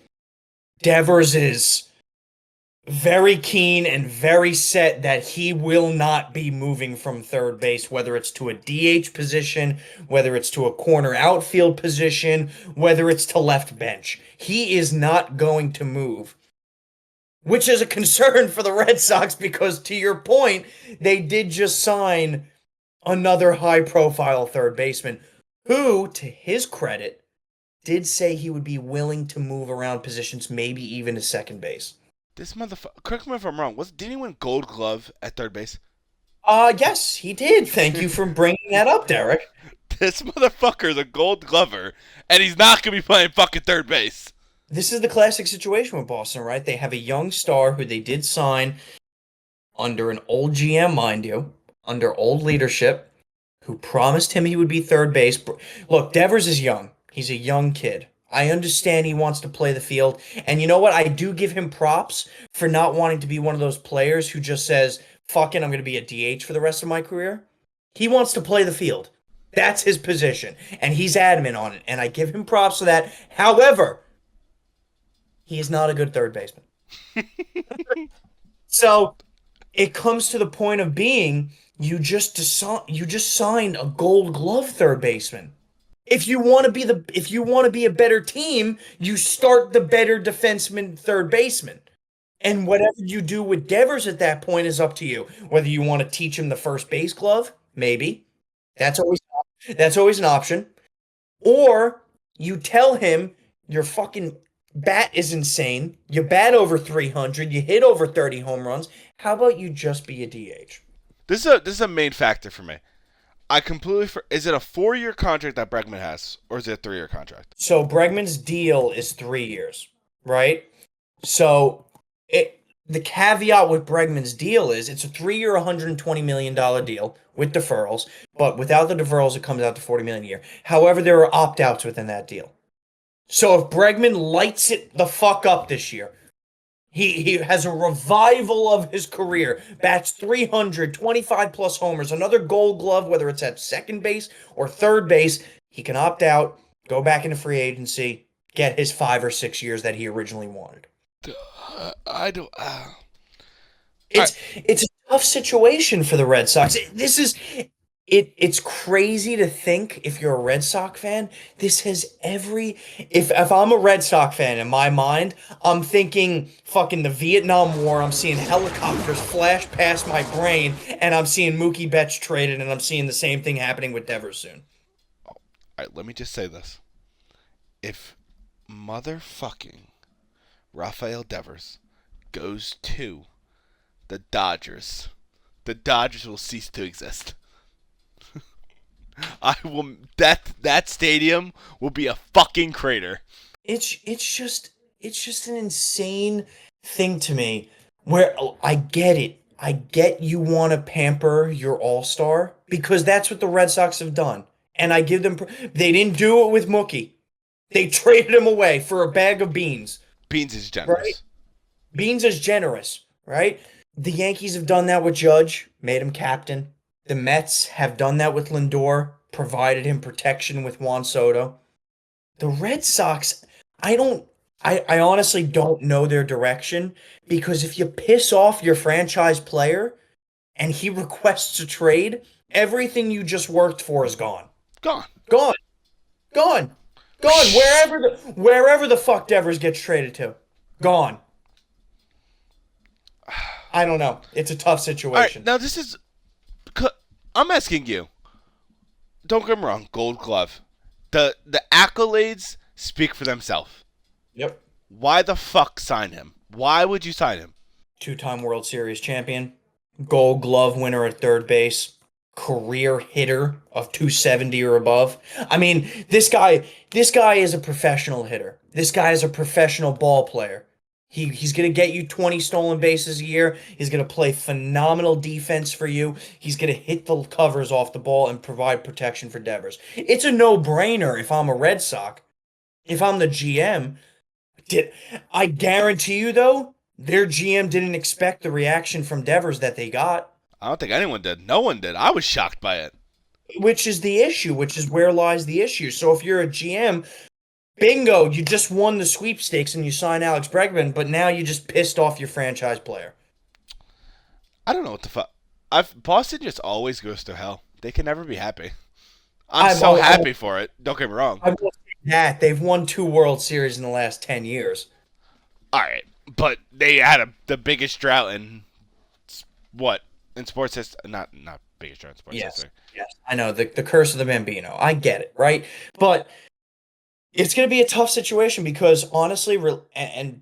Devers is very keen and very set that he will not be moving from third base, whether it's to a DH position, whether it's to a corner outfield position, whether it's to left bench. He is not going to move, which is a concern for the Red Sox because, to your point, they did just sign another high profile third baseman who, to his credit, did say he would be willing to move around positions, maybe even to second base. This motherfucker. Correct me if I'm wrong. Didn't he win Gold Glove at third base? Yes, he did. Thank you for bringing that up, Derek. This motherfucker is a Gold Glover, and he's not gonna be playing fucking third base. This is the classic situation with Boston, right? They have a young star who they did sign under an old GM, mind you, under old leadership, who promised him he would be third base. Look, Devers is young. He's a young kid. I understand he wants to play the field. And you know what? I do give him props for not wanting to be one of those players who just says, fuck it, I'm going to be a DH for the rest of my career. He wants to play the field. That's his position. And he's adamant on it. And I give him props for that. However, he is not a good third baseman. So it comes to the point of being you just signed a Gold Glove third baseman. If you want to be a better team, you start the better defenseman third baseman. And whatever you do with Devers at that point is up to you. Whether you want to teach him the first base glove, maybe. That's always an option. Or you tell him your fucking bat is insane. You bat over 300, you hit over 30 home runs. How about you just be a DH? This is a main factor for me. Is it a 4-year contract that Bregman has, or is it a 3-year contract? So Bregman's deal is 3 years, right? So the caveat with Bregman's deal is it's a 3-year, $120 million deal with deferrals, but without the deferrals, it comes out to $40 million a year. However, there are opt-outs within that deal. So if Bregman lights it the fuck up this year, he has a revival of his career, bats 300, 25 plus homers, another Gold Glove, whether it's at second base or third base, he can opt out, go back into free agency, get his 5 or 6 years that he originally wanted. I don't. It's a tough situation for the Red Sox. It's crazy to think if you're a Red Sox fan, this has if I'm a Red Sox fan in my mind, I'm thinking fucking the Vietnam War, I'm seeing helicopters flash past my brain, and I'm seeing Mookie Betts traded, and I'm seeing the same thing happening with Devers soon. All right, let me just say this. If motherfucking Rafael Devers goes to the Dodgers will cease to exist. That stadium will be a fucking crater. It's just an insane thing to me where I get it. I get you want to pamper your all-star because that's what the Red Sox have done. And I give them they didn't do it with Mookie. They traded him away for a bag of beans. Beans is generous. Right? Beans is generous, right? The Yankees have done that with Judge, made him captain. The Mets have done that with Lindor, provided him protection with Juan Soto. The Red Sox, I honestly don't know their direction because if you piss off your franchise player and he requests a trade, everything you just worked for is gone. Gone. Wherever the fuck Devers gets traded to. Gone. I don't know. It's a tough situation. All right, I'm asking you. Don't get me wrong, Gold Glove. The accolades speak for themselves. Yep. Why the fuck sign him? Why would you sign him? 2-time World Series champion, Gold Glove winner at third base, career hitter of 270 or above. I mean, this guy is a professional hitter. This guy is a professional ball player. He's going to get you 20 stolen bases a year. He's going to play phenomenal defense for you. He's going to hit the covers off the ball and provide protection for Devers. It's a no-brainer if I'm a Red Sox. If I'm the GM, I guarantee you, though, their GM didn't expect the reaction from Devers that they got. I don't think anyone did. No one did. I was shocked by it. which is the issue, which is where lies the issue. So if you're a GM, bingo, you just won the sweepstakes and you sign Alex Bregman, but now you just pissed off your franchise player. I don't know what the fuck. Boston just always goes to hell. They can never be happy. I'm so happy for it. Don't get me wrong. I will say that they've won 2 World Series in the last 10 years. All right, but they had the biggest drought in what in sports history? Not biggest drought in sports history. Yes, I know the curse of the Bambino. I get it, right? But it's going to be a tough situation because honestly, and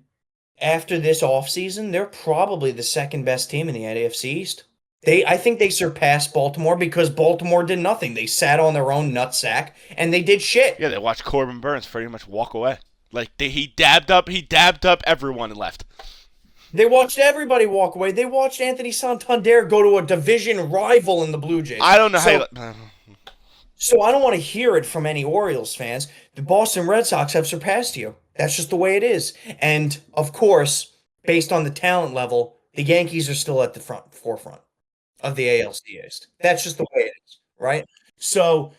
after this offseason, they're probably the second best team in the AFC East. I think they surpassed Baltimore because Baltimore did nothing. They sat on their own nutsack and they did shit. Yeah, they watched Corbin Burns pretty much walk away. Like he dabbed up everyone and left. They watched everybody walk away. They watched Anthony Santander go to a division rival in the Blue Jays. I don't know how. So I don't want to hear it from any Orioles fans. The Boston Red Sox have surpassed you. That's just the way it is. And of course, based on the talent level, the Yankees are still at the forefront of the ALC East. That's just the way it is, right? So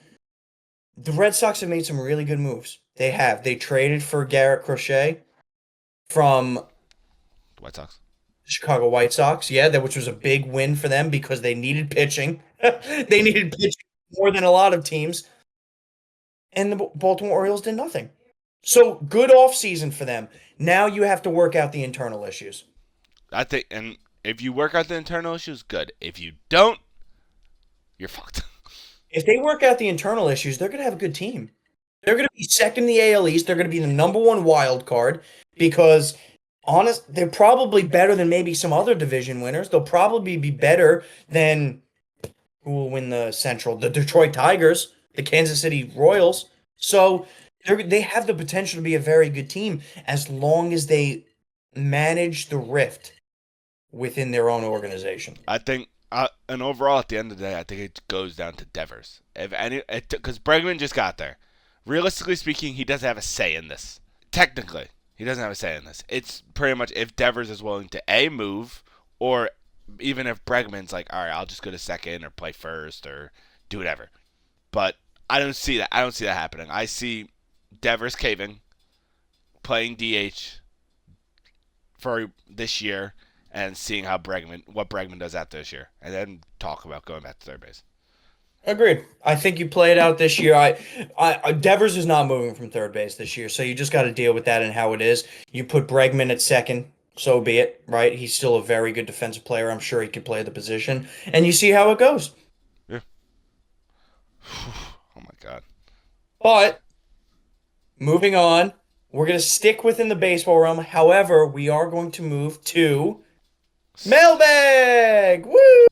the Red Sox have made some really good moves. They have. They traded for Garrett Crochet from The White Sox. Chicago White Sox, yeah, which was a big win for them because they needed pitching. They needed pitching more than a lot of teams. And the Baltimore Orioles did nothing. So good offseason for them. Now you have to work out the internal issues. I think, and if you work out the internal issues, good. If you don't, you're fucked. If they work out the internal issues, they're going to have a good team. They're going to be second in the AL East. They're going to be the number 1 wild card because they're probably better than maybe some other division winners. They'll probably be better than who will win the Central, the Detroit Tigers, the Kansas City Royals. So they have the potential to be a very good team as long as they manage the rift within their own organization. I think, and overall, at the end of the day, I think it goes down to Devers. Because Bregman just got there. Realistically speaking, he doesn't have a say in this. Technically, he doesn't have a say in this. It's pretty much if Devers is willing to move, or even if Bregman's like, all right, I'll just go to second or play first or do whatever. But I don't see that. I don't see that happening. I see Devers caving, playing DH for this year, and seeing what Bregman does after this year, and then talk about going back to third base. Agreed. I think you play it out this year. Devers is not moving from third base this year, so you just got to deal with that and how it is. You put Bregman at second, so be it, right? He's still a very good defensive player. I'm sure he could play the position, and you see how it goes. Yeah. Oh my God. But moving on, we're going to stick within the baseball realm. However, we are going to move to Mailbag. Woo!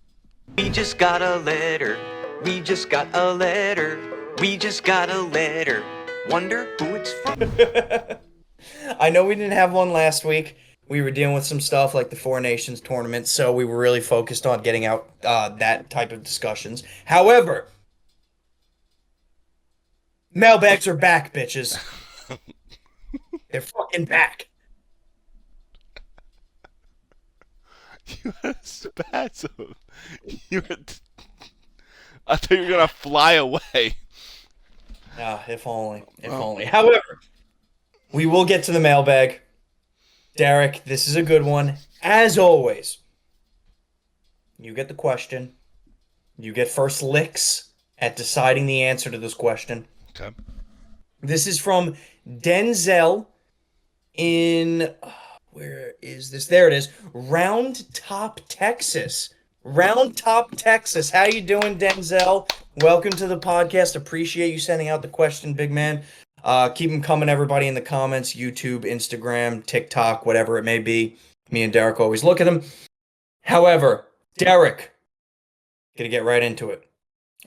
We just got a letter. We just got a letter. We just got a letter. Wonder who it's from. I know we didn't have one last week. We were dealing with some stuff like the Four Nations tournament, so we were really focused on getting out that type of discussions. However, mailbags are back, bitches. They're fucking back. You had a spasm. I thought you were going to fly away. If only. If only. However, we will get to the mailbag. Derek, this is a good one. As always, you get the question. You get first licks at deciding the answer to this question. Okay. This is from Denzel in... where is this? There it is. Round Top, Texas. Round Top, Texas. How you doing, Denzel? Welcome to the podcast. Appreciate you sending out the question, big man. Keep them coming, everybody, in the comments. YouTube, Instagram, TikTok, whatever it may be. Me and Derek always look at them. However, Derek, gonna get right into it.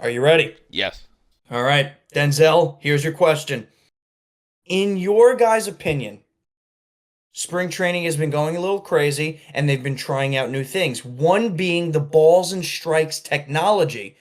Are you ready? Yes. All right, Denzel, here's your question. In your guys' opinion, spring training has been going a little crazy, and they've been trying out new things. One being the balls and strikes technology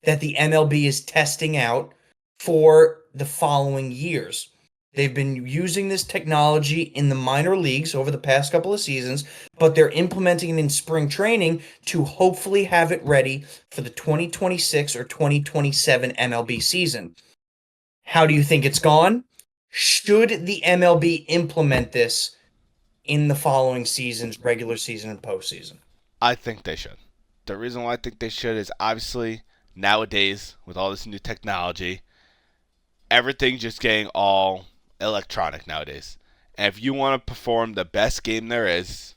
that the MLB is testing out for the following years. They've been using this technology in the minor leagues over the past couple of seasons, but they're implementing it in spring training to hopefully have it ready for the 2026 or 2027 MLB season. How do you think it's gone? Should the MLB implement this in the following seasons, regular season and postseason? I think they should. The reason why I think they should is obviously nowadays with all this new technology, everything's just getting all electronic nowadays. And if you want to perform the best game there is,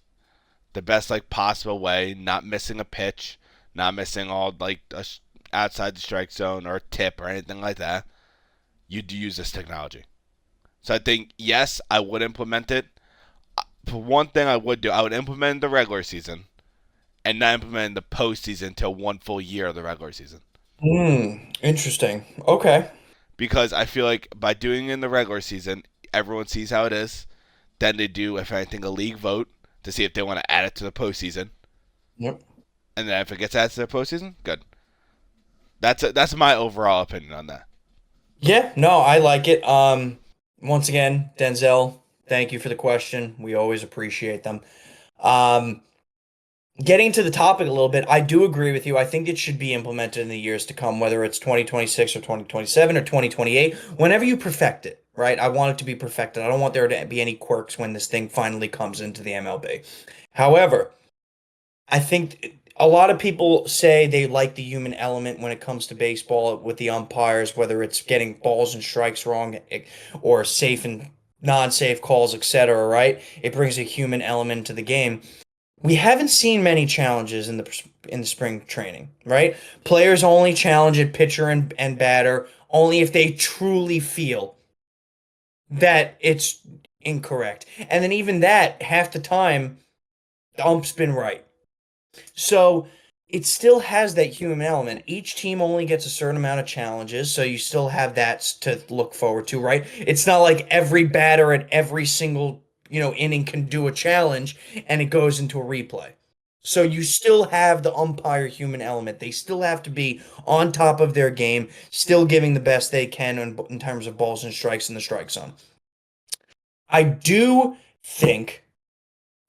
the best like possible way, not missing a pitch, not missing all like outside the strike zone or a tip or anything like that, you'd use this technology. So I think yes, I would implement it. For one thing, I would implement it in the regular season, and not implement it in the postseason until one full year of the regular season. Interesting. Okay. Because I feel like by doing it in the regular season, everyone sees how it is. Then they do, if anything, a league vote to see if they want to add it to the postseason. Yep. And then if it gets added to the postseason, good. That's my overall opinion on that. Yeah, no, I like it. Once again, Denzel, thank you for the question. We always appreciate them. Getting to the topic a little bit, I do agree with you. I think it should be implemented in the years to come, whether it's 2026 or 2027 or 2028, whenever you perfect it, right? I want it to be perfected. I don't want there to be any quirks when this thing finally comes into the MLB. However, I think a lot of people say they like the human element when it comes to baseball with the umpires, whether it's getting balls and strikes wrong or safe and non-safe calls, etc., right? It brings a human element to the game. We haven't seen many challenges in the spring training, right? Players only challenge at pitcher and batter only if they truly feel that it's incorrect. And then even that, half the time, the ump's been right. So it still has that human element. Each team only gets a certain amount of challenges, so you still have that to look forward to, right? It's not like every batter at every single inning can do a challenge and it goes into a replay. So you still have the umpire human element. They still have to be on top of their game, still giving the best they can in terms of balls and strikes in the strike zone. I do think,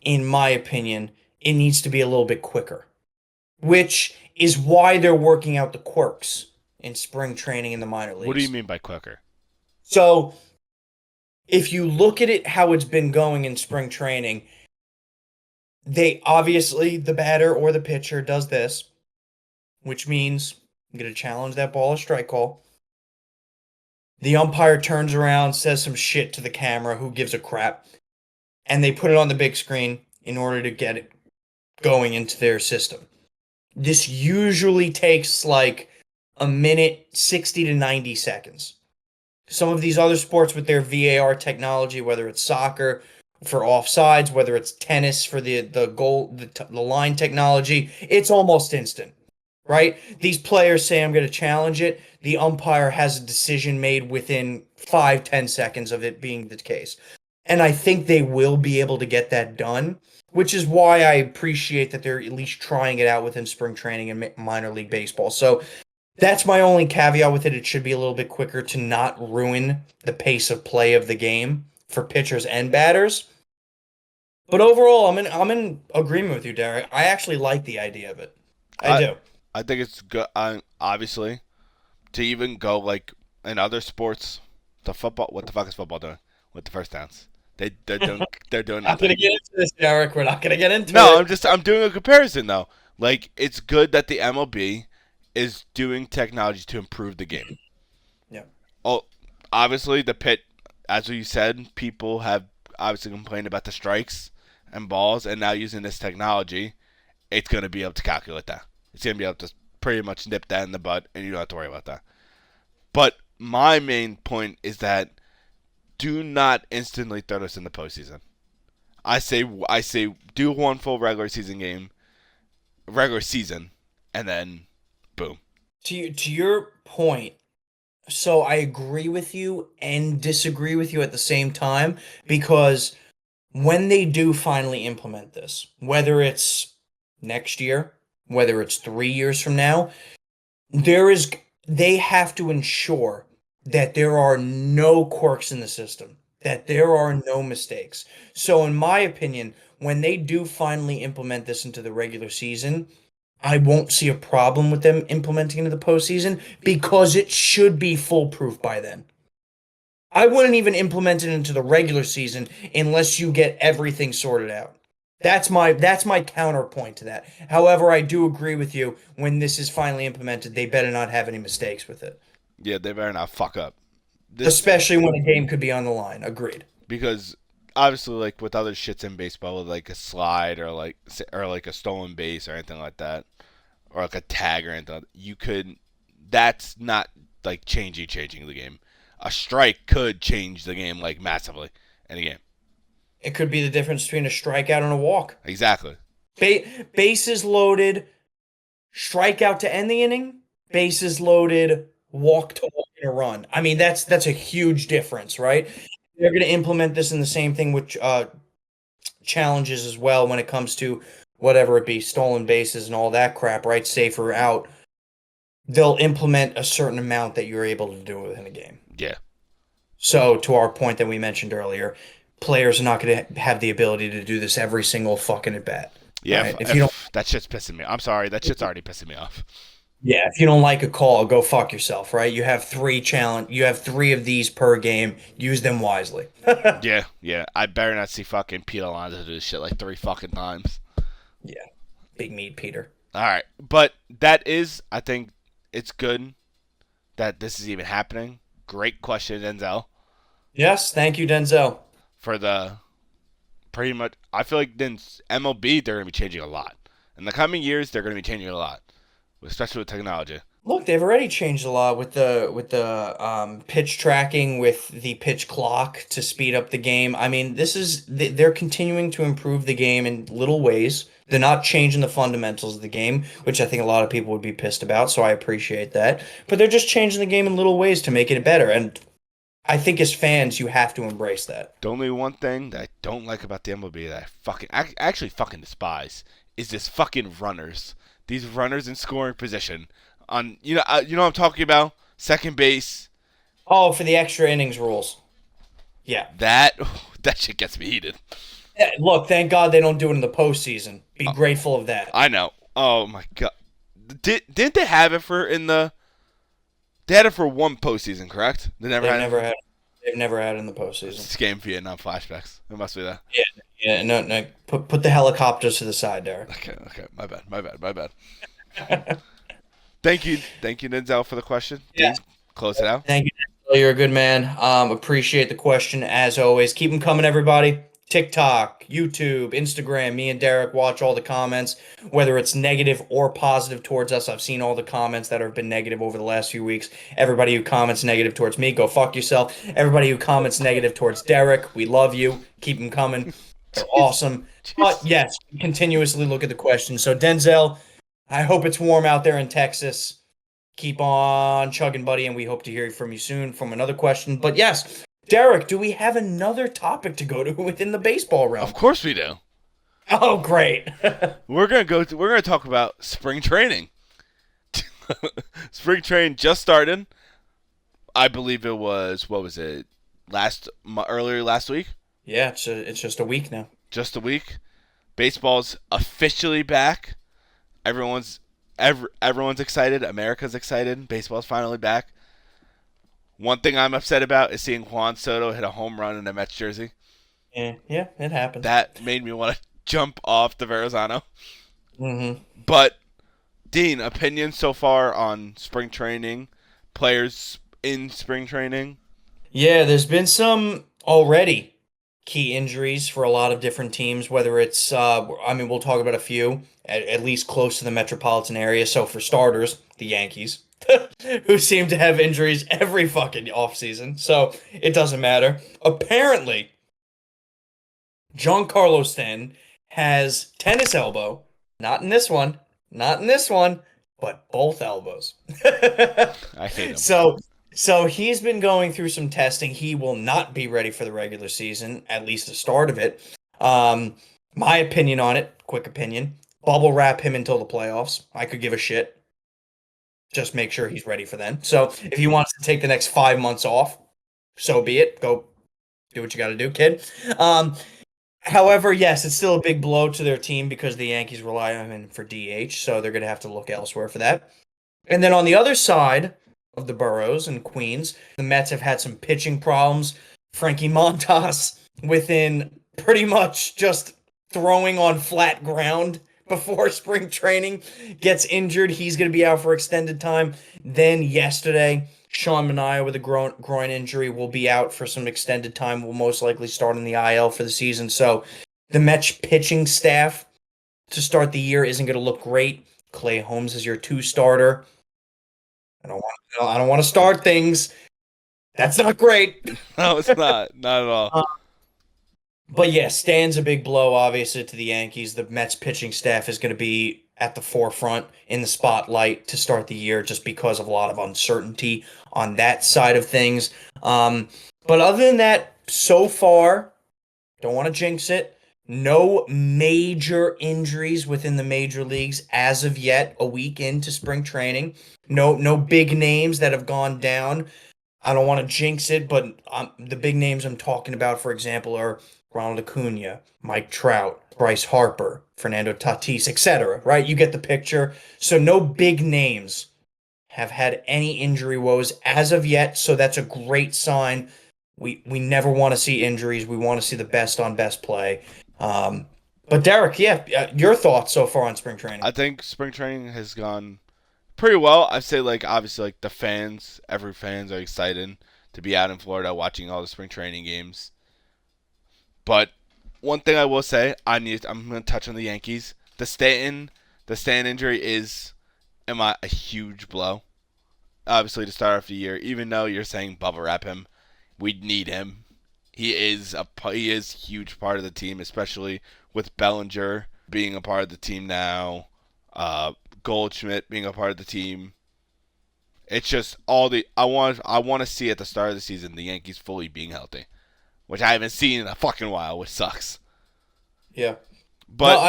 in my opinion, it needs to be a little bit quicker, which is why they're working out the quirks in spring training in the minor leagues. What do you mean by quicker? So if you look at it, how it's been going in spring training, they obviously, the batter or the pitcher does this, which means I'm going to challenge that ball or strike call. The umpire turns around, says some shit to the camera, who gives a crap, and they put it on the big screen in order to get it going into their system. This usually takes like a minute, 60 to 90 seconds. Some of these other sports with their VAR technology, whether it's soccer for offsides, whether it's tennis for the goal, the line technology, it's almost instant, right? These players say, I'm going to challenge it. The umpire has a decision made within 5-10 seconds of it being the case. And I think they will be able to get that done, which is why I appreciate that they're at least trying it out within spring training and minor league baseball. So that's my only caveat with it. It should be a little bit quicker to not ruin the pace of play of the game for pitchers and batters. But overall, I'm in agreement with you, Derek. I actually like the idea of it. I do. I think it's good. Obviously, to even go like in other sports, the football. What the fuck is football doing with the first downs? They're doing I'm not gonna get into this, Derek. We're not gonna get into it. No, I'm doing a comparison though. Like it's good that the MLB is doing technology to improve the game. Yeah. Oh, obviously the pit, as you said, people have obviously complained about the strikes and balls, and now using this technology, it's going to be able to calculate that. It's going to be able to pretty much nip that in the bud, and you don't have to worry about that. But my main point is that do not instantly throw this in the postseason. I say do one full regular season, and then boom. To your point, so I agree with you and disagree with you at the same time, because when they do finally implement this, whether it's next year, whether it's 3 years from now, they have to ensure that there are no quirks in the system. that there are no mistakes. So in my opinion, when they do finally implement this into the regular season, I won't see a problem with them implementing it into the postseason because it should be foolproof by then. I wouldn't even implement it into the regular season unless you get everything sorted out. That's my counterpoint to that. However, I do agree with you. When this is finally implemented, they better not have any mistakes with it, Yeah, they better not fuck up. especially when a game could be on the line. Agreed. Because obviously, like with other shits in baseball, like a slide or like a stolen base or anything like that, or like a tag or anything, you could. That's not like changing the game. A strike could change the game like massively in a game. It could be the difference between a strikeout and a walk. Exactly. Bases loaded, strikeout to end the inning. Bases loaded, walk to walk in a run. I mean, that's a huge difference, right? They're going to implement this in the same thing with challenges as well when it comes to whatever it be, stolen bases and all that crap, right? Safer out. They'll implement a certain amount that you're able to do within a game. Yeah. So, to our point that we mentioned earlier, players are not going to have the ability to do this every single fucking at bat. Yeah. Right? If you don't, That shit's pissing me. I'm sorry. That shit's already pissing me off. yeah, if you don't like a call, go fuck yourself. Right? You have you have three of these per game. Use them wisely. Yeah. Yeah. I better not see fucking Pete Alonso do this shit like 3 fucking times. Yeah, big meat, Peter. All right, but I think it's good that this is even happening. Great question, Denzel. Yes, thank you, Denzel. For the pretty much, I feel like then MLB they're gonna be changing a lot in the coming years. They're gonna be changing a lot, especially with technology. Look, they've already changed a lot with the pitch tracking, with the pitch clock to speed up the game. I mean, they're continuing to improve the game in little ways. They're not changing the fundamentals of the game, which I think a lot of people would be pissed about, so I appreciate that. But they're just changing the game in little ways to make it better, and I think as fans, you have to embrace that. The only one thing that I don't like about the MLB that I actually fucking despise is this fucking runners. These runners in scoring position on you know what I'm talking about, second base. Oh, for the extra innings rules. Yeah. That shit gets me heated. Yeah, look, thank God they don't do it in the postseason. Be grateful of that. I know. Oh my god. Didn't they have it for in the? They had it for one postseason, correct? They never They've had. never had. They've never had it in the postseason. This game Vietnam flashbacks. It must be that. Yeah, yeah. No. Put the helicopters to the side, Derek. Okay. My bad. Thank you, Denzel, for the question. Yeah. Dean, close it out. Thank you, Denzel. You're a good man. Appreciate the question as always. Keep them coming, everybody. TikTok, YouTube, Instagram. Me and Derek watch all the comments, whether it's negative or positive towards us. I've seen all the comments that have been negative over the last few weeks. Everybody who comments negative towards me, go fuck yourself. Everybody who comments negative towards Derek, we love you. Keep them coming. They're awesome. But yes, continuously look at the questions. So Denzel, I hope it's warm out there in Texas. Keep on chugging, buddy, and we hope to hear from you soon from another question. But yes, Derek, do we have another topic to go to within the baseball realm? Of course we do. Oh, great. We're gonna talk about spring training. Spring training just started. I believe it was, what was it? Earlier last week? Yeah, it's just a week now. Just a week. Baseball's officially back. Everyone's excited. America's excited. Baseball's finally back. One thing I'm upset about is seeing Juan Soto hit a home run in a Mets jersey. Yeah, it happens. That made me want to jump off the Verrazano. Mm-hmm. But, Dean, opinions so far on spring training, players in spring training? Yeah, there's been some already key injuries for a lot of different teams, whether it's, we'll talk about a few, at least close to the metropolitan area. So for starters, the Yankees, who seem to have injuries every fucking offseason. So it doesn't matter. Apparently, Giancarlo Stanton has tennis elbow. Not in this one, but both elbows. I hate him. So he's been going through some testing. He will not be ready for the regular season, at least the start of it. My opinion on it, quick opinion, bubble wrap him until the playoffs. I could give a shit. Just make sure he's ready for then. So if he wants to take the next 5 months off, so be it. Go Do what you got to do, kid. However, yes, it's still a big blow to their team because the Yankees rely on him for DH, so they're going to have to look elsewhere for that. And then on the other side of the boroughs and Queens, the Mets have had some pitching problems. Frankie Montas, within pretty much just throwing on flat ground before spring training, gets injured. He's going to be out for extended time. Then yesterday, Sean Manaea with a groin injury will be out for some extended time. Will most likely start in the IL for the season. So the Mets pitching staff to start the year isn't going to look great. Clay Holmes is your 2 starter. I don't want to start things. That's not great. No, it's not at all. But yeah, Stan's a big blow, obviously, to the Yankees. The Mets pitching staff is going to be at the forefront in the spotlight to start the year just because of a lot of uncertainty on that side of things. But other than that, so far, don't want to jinx it. No major injuries within the major leagues as of yet, a week into spring training. No big names that have gone down. I don't want to jinx it, but the big names I'm talking about, for example, are Ronald Acuna, Mike Trout, Bryce Harper, Fernando Tatis, etc. Right? You get the picture. So no big names have had any injury woes as of yet, so that's a great sign. We never want to see injuries. We want to see the best on best play. But Derek, your thoughts so far on spring training? I think spring training has gone pretty well. I'd say, like, obviously, like, the fans, every fans are excited to be out in Florida watching all the spring training games. But one thing I will say, I'm going to touch on the Yankees. The Stanton injury is a huge blow. Obviously, to start off the year, even though you're saying bubble wrap him, we'd need him. He is a huge part of the team, especially with Bellinger being a part of the team now. Goldschmidt being a part of the team. It's just I want to see at the start of the season the Yankees fully being healthy, which I haven't seen in a fucking while, which sucks. Yeah, But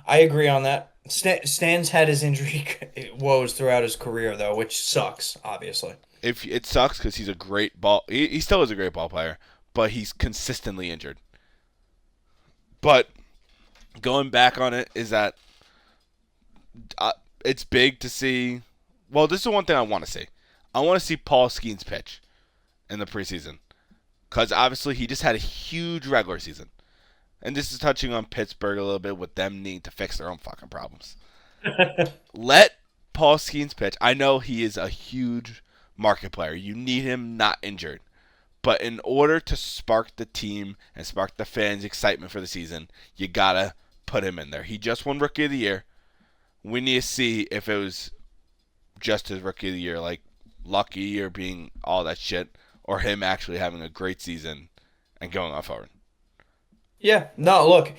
I agree on that. Stan's had his injury woes throughout his career though, which sucks, obviously. if it sucks because he's a great he still is a great ball player, but he's consistently injured. But going back on it is that it's big to see. Well, this is the one thing I want to see. I want to see Paul Skeens pitch in the preseason because obviously he just had a huge regular season, and this is touching on Pittsburgh a little bit with them needing to fix their own fucking problems. Let Paul Skeens pitch. I know he is a huge market player. You need him not injured. But in order to spark the team and spark the fans' excitement for the season, you gotta put him in there. He just won Rookie of the Year. We need to see if it was just his Rookie of the Year, like lucky or being all that shit, or him actually having a great season and going on forward. Yeah, no, look,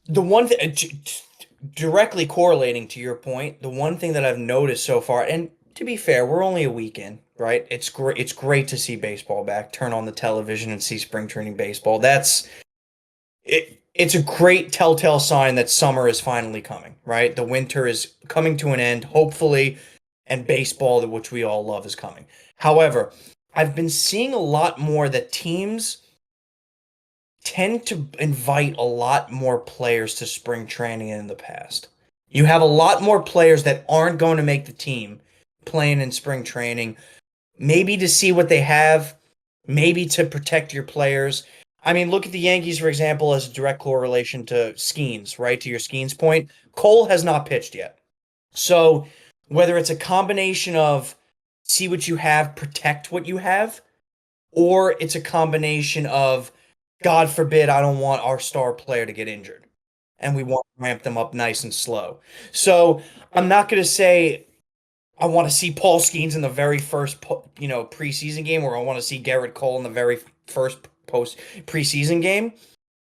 the one thing directly correlating to your point, the one thing that I've noticed so far, and to be fair, we're only a week in, right? It's great. It's great to see baseball back. Turn on the television and see spring training baseball. That's it. It's a great telltale sign that summer is finally coming, right? The winter is coming to an end, hopefully, and baseball, which we all love, is coming. However, I've been seeing a lot more that teams tend to invite a lot more players to spring training than in the past. You have a lot more players that aren't going to make the team playing in spring training, maybe to see what they have, maybe to protect your players. I mean, look at the Yankees, for example, as a direct correlation to Skeens, right? To your Skeens point. Cole has not pitched yet. So whether it's a combination of see what you have, protect what you have, or it's a combination of, God forbid, I don't want our star player to get injured, and we want to ramp them up nice and slow. So I'm not going to say I want to see Paul Skeens in the very first, preseason game, or I want to see Garrett Cole in the very first post preseason game.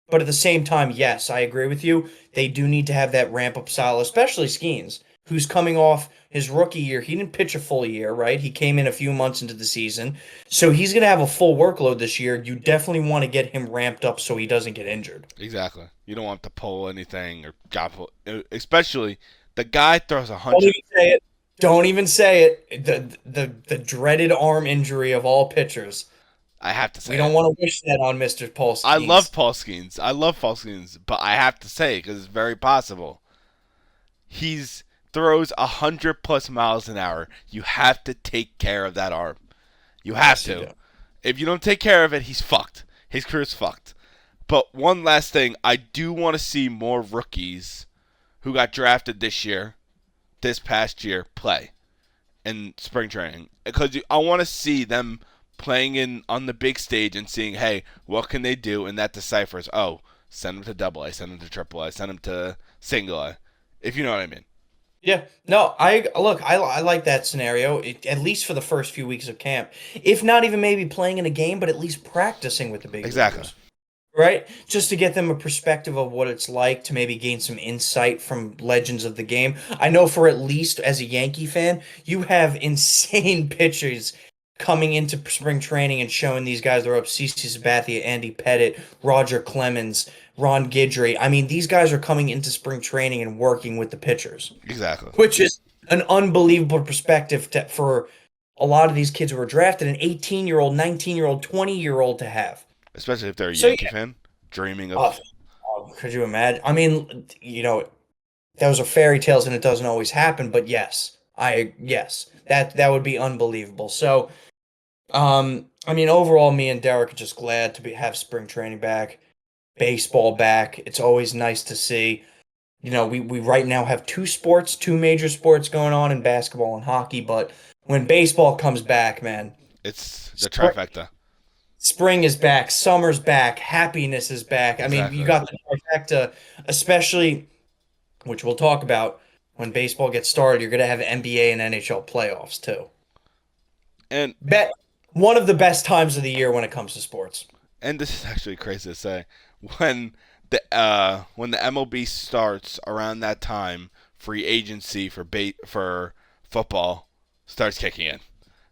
But at the same time, yes, I agree with you. They do need to have that ramp up style, especially Skeens, who's coming off his rookie year. He didn't pitch a full year, right? He came in a few months into the season. So he's going to have a full workload this year. You definitely want to get him ramped up so he doesn't get injured. Exactly. You don't want to pull anything or drop, especially the guy throws 100. Don't even say it. Don't even say it. The dreaded arm injury of all pitchers. I have to say We don't it. want to wish that on Mr. Paul I love Skeens. Paul Skeens. I love Paul Skeens, but I have to say because it's very possible. He's throws 100+ miles an hour. You have to take care of that arm. You have Yes, you to. do. If you don't take care of it, he's fucked. His career's fucked. But one last thing, I do want to see more rookies who got drafted this past year, play in spring training because I want to see them playing in on the big stage and seeing, hey, what can they do? And that deciphers, oh, send them to double A, send them to triple A, send them to single A, if you know what I mean. Yeah, no, I like that scenario. At least for the first few weeks of camp, if not even maybe playing in a game, but at least practicing with the big Exactly. leaguers, right? Just to get them a perspective of what it's like to maybe gain some insight from legends of the game. I know for at least as a Yankee fan, you have insane pitchers coming into spring training and showing these guys they're up. CC Sabathia, Andy Pettit, Roger Clemens, Ron Guidry. I mean, these guys are coming into spring training and working with the pitchers, Exactly. which is an unbelievable perspective for a lot of these kids who were drafted, an 18-year-old, 19-year-old, 20-year-old to have. Especially if they're a So Yankee yeah, fan, dreaming oh, of. could you imagine? I mean, those are fairy tales and it doesn't always happen, but yes, that would be unbelievable. So, I mean, overall, me and Derek are just glad to have spring training back, baseball back. It's always nice to see. We right now have two major sports going on in basketball and hockey, but when baseball comes back, man, It's the spring, trifecta. spring is back, summer's back, happiness is back. I mean, you Exactly. got the trifecta, especially, which we'll talk about when baseball gets started. You're going to have NBA and NHL playoffs too. And Bet one of the best times of the year when it comes to sports. and this is actually crazy to say, when when the MLB starts around that time, free agency for football starts kicking in.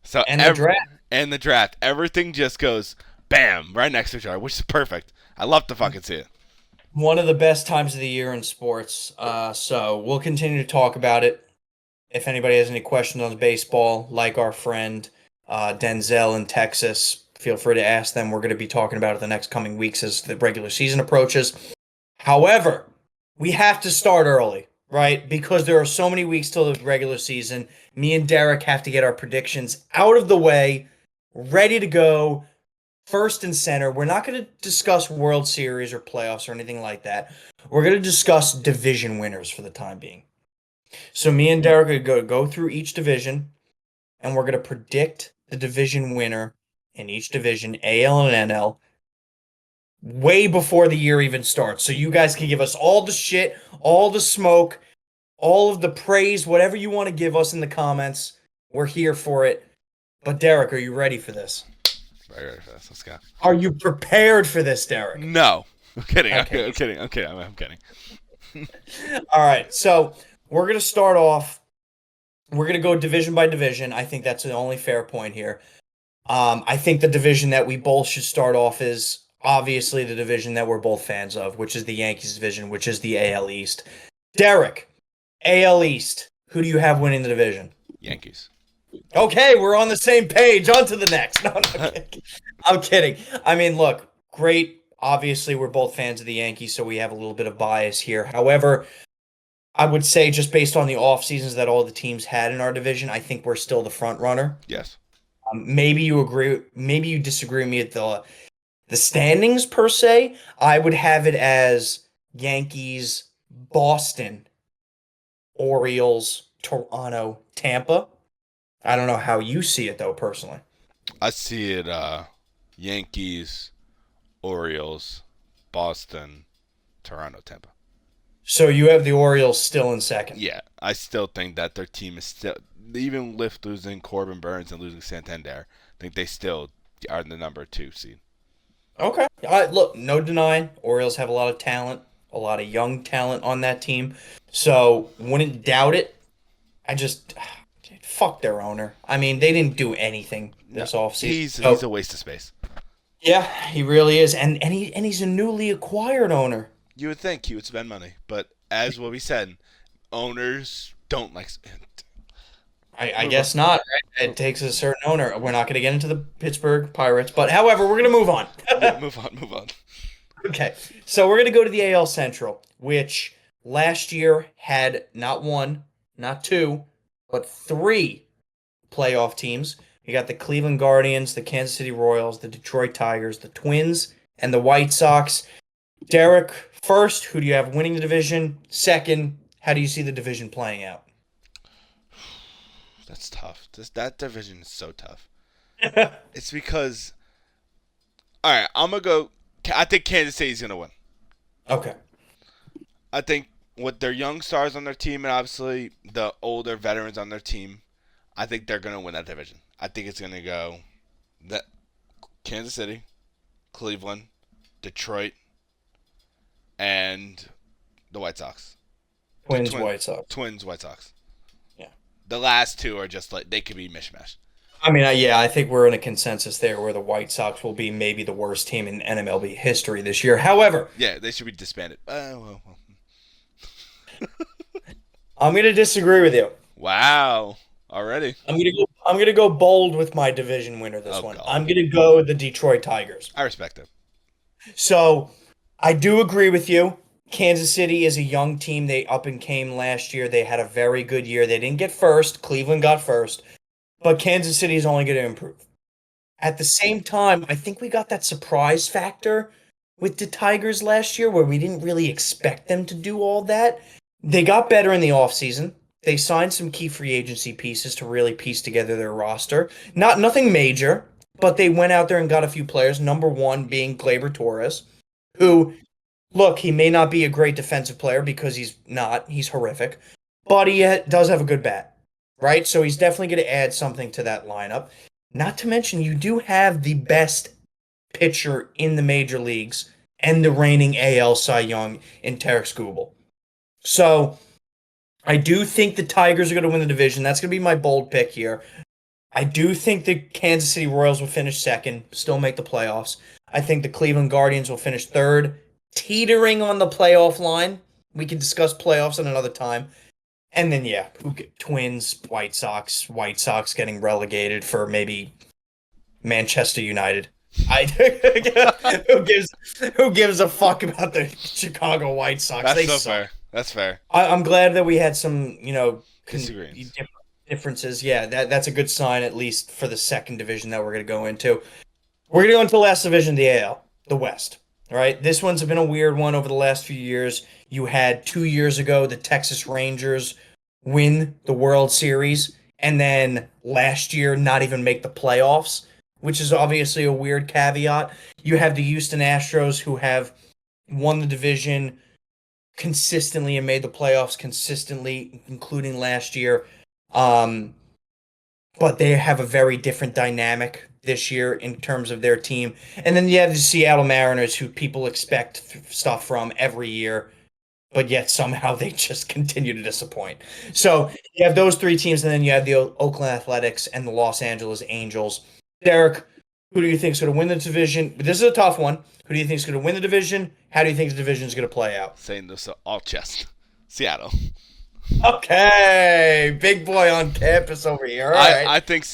So And the draft. and the draft, everything just goes bam right next to each other, which is perfect. I love to fucking see it. One of the best times of the year in sports. So we'll continue to talk about it. If anybody has any questions on baseball, like our friend Denzel in Texas, feel free to ask them. We're going to be talking about it the next coming weeks as the regular season approaches. However, we have to start early, right? Because there are so many weeks till the regular season. Me and Derek have to get our predictions out of the way, ready to go, first and center. We're not going to discuss World Series or playoffs or anything like that. We're going to discuss division winners for the time being. So me and Derek are going to go through each division, and we're going to predict the division winner in each division, AL and NL, way before the year even starts. So you guys can give us all the shit, all the smoke, all of the praise, whatever you want to give us in the comments. We're here for it. But Derek, are you ready for this? Very fast. Let's go. Are you prepared for this, Derek? No, I'm kidding. Okay. I'm kidding. I'm kidding. I'm kidding. All right. So we're going to start off. We're going to go division by division. I think that's the only fair point here. I think the division that we both should start off is obviously the division that we're both fans of, which is the Yankees division, which is the AL East. Derek, AL East, who do you have winning the division? Yankees. Okay, we're on the same page. On to the next. No, I'm kidding. I'm kidding. I mean, look, great. Obviously, we're both fans of the Yankees, so we have a little bit of bias here. However, I would say just based on the off seasons that all the teams had in our division, I think we're still the front runner. Yes. Maybe you agree. Maybe you disagree with me at the standings per se. I would have it as Yankees, Boston, Orioles, Toronto, Tampa. I don't know how you see it though, personally. I see it. Yankees, Orioles, Boston, Toronto, Tampa. So you have the Orioles still in second. Yeah, I still think that their team is still, even with losing Corbin Burns and losing Santander, I think they still are the number 2 seed. Okay. Look, no denying, Orioles have a lot of talent, a lot of young talent on that team. So wouldn't doubt it. I just fuck their owner. I mean, they didn't do anything this offseason. He's a waste of space. Yeah, he really is, and he's a newly acquired owner. You would think he would spend money, but as what we said, owners don't like. I Move on. guess not. Right? It takes a certain owner. We're not going to get into the Pittsburgh Pirates, but however, we're going to move on. Yeah, move on, move on. Okay, so we're going to go to the AL Central, which last year had not one, not two, but three playoff teams. You got the Cleveland Guardians, the Kansas City Royals, the Detroit Tigers, the Twins, and the White Sox. Derek, first, who do you have winning the division? Second, how do you see the division playing out? That's tough. That division is so tough. It's because, all right, I'm gonna go. I think Kansas City's gonna win. Okay. I think with their young stars on their team and obviously the older veterans on their team, I think they're gonna win that division. I think it's gonna go that Kansas City, Cleveland, Detroit, and the White Sox. Twins, White Sox. Twins, White Sox. Yeah. The last two are just like they could be mishmash. I mean, yeah, I think we're in a consensus there where the White Sox will be maybe the worst team in NMLB history this year. However, Yeah, they should be disbanded. Well. I'm going to disagree with you. Wow. Already. I'm gonna go bold with my division winner this one. God. I'm gonna go with the Detroit Tigers. I respect it. So I do agree with you. Kansas City is a young team. They up and came last year. They had a very good year. They didn't get first. Cleveland got first. But Kansas City is only going to improve. At the same time, I think we got that surprise factor with the Tigers last year where we didn't really expect them to do all that. They got better in the offseason. They signed some key free agency pieces to really piece together their roster. Nothing major, but they went out there and got a few players. Number one being Gleyber Torres, who, look, he may not be a great defensive player because he's not. He's horrific. But he does have a good bat, right? So he's definitely going to add something to that lineup. Not to mention, you do have the best pitcher in the major leagues and the reigning AL Cy Young in Tarik Skubal. So I do think the Tigers are going to win the division. That's going to be my bold pick here. I do think the Kansas City Royals will finish second, still make the playoffs. I think the Cleveland Guardians will finish third, teetering on the playoff line. We can discuss playoffs at another time. And then, yeah, Twins, White Sox getting relegated for maybe Manchester United. Who gives a fuck about the Chicago White Sox? That's They so suck. fair. That's fair. I'm glad that we had some, Disagreements. differences. Yeah, that's a good sign, at least for the second division that we're going to go into. We're going to go into the last division, the AL, the West. All right, this one's been a weird one over the last few years. You had 2 years ago the Texas Rangers win the World Series, and then last year not even make the playoffs, which is obviously a weird caveat. You have the Houston Astros who have won the division consistently and made the playoffs consistently, including last year. But they have a very different dynamic this year in terms of their team. And then you have the Seattle Mariners, who people expect stuff from every year, but yet somehow they just continue to disappoint. So you have those three teams, and then you have the Oakland Athletics and the Los Angeles Angels. Derek, who do you think is going to win the division? This is a tough one. Who do you think is going to win the division? How do you think the division is going to play out? Saying this all chest. Seattle. Okay, big boy on campus over here. All right. I think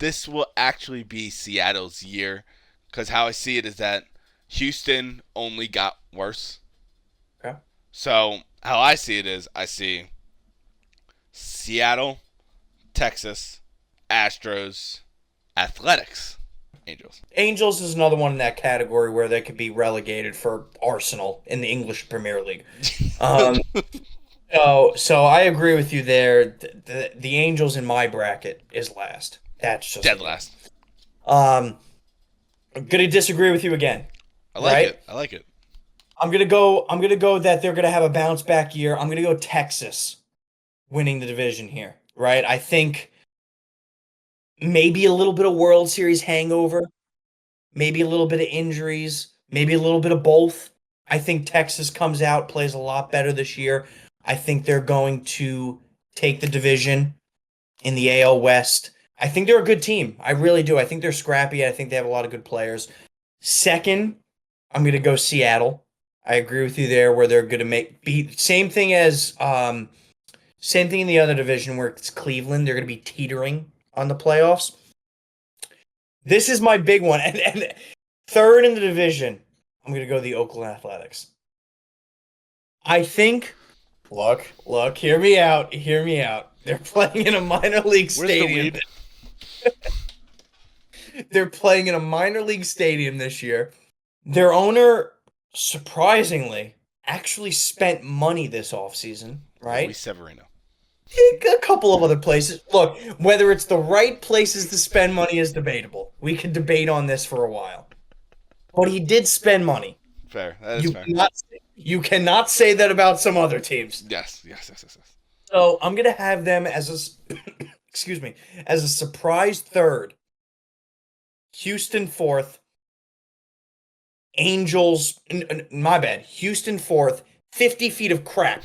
this will actually be Seattle's year because how I see it is that Houston only got worse. Okay. So how I see it is I see Seattle, Texas, Astros, Athletics, Angels. Angels is another one in that category where they could be relegated for Arsenal in the English Premier League. So I agree with you there. The Angels in my bracket is last. That's just Dead last. I'm gonna disagree with you again. I like right? it. I like it. I'm gonna go that they're gonna have a bounce back year. I'm gonna go Texas winning the division here. Right? I think maybe a little bit of World Series hangover, maybe a little bit of injuries, maybe a little bit of both. I think Texas comes out, plays a lot better this year. I think they're going to take the division in the AL West. I think they're a good team. I really do. I think they're scrappy. I think they have a lot of good players. Second, I'm going to go Seattle. I agree with you there where they're going to beat same thing as Same thing in the other division where it's Cleveland. They're going to be teetering on the playoffs. This is my big one. And third in the division, I'm going to go the Oakland Athletics. I think, look, hear me out. They're playing in a minor league stadium. Where's the weed? They're playing in a minor league stadium this year. Their owner, surprisingly, actually spent money this offseason, right? Luis Severino. A couple of other places. Look, whether it's the right places to spend money is debatable. We could debate on this for a while. But he did spend money. Fair. That is fair. You cannot say that about some other teams. Yes. So I'm gonna have them as a excuse me, as a surprise third. Houston fourth. Angels, my bad. Houston fourth. 50 feet of crap.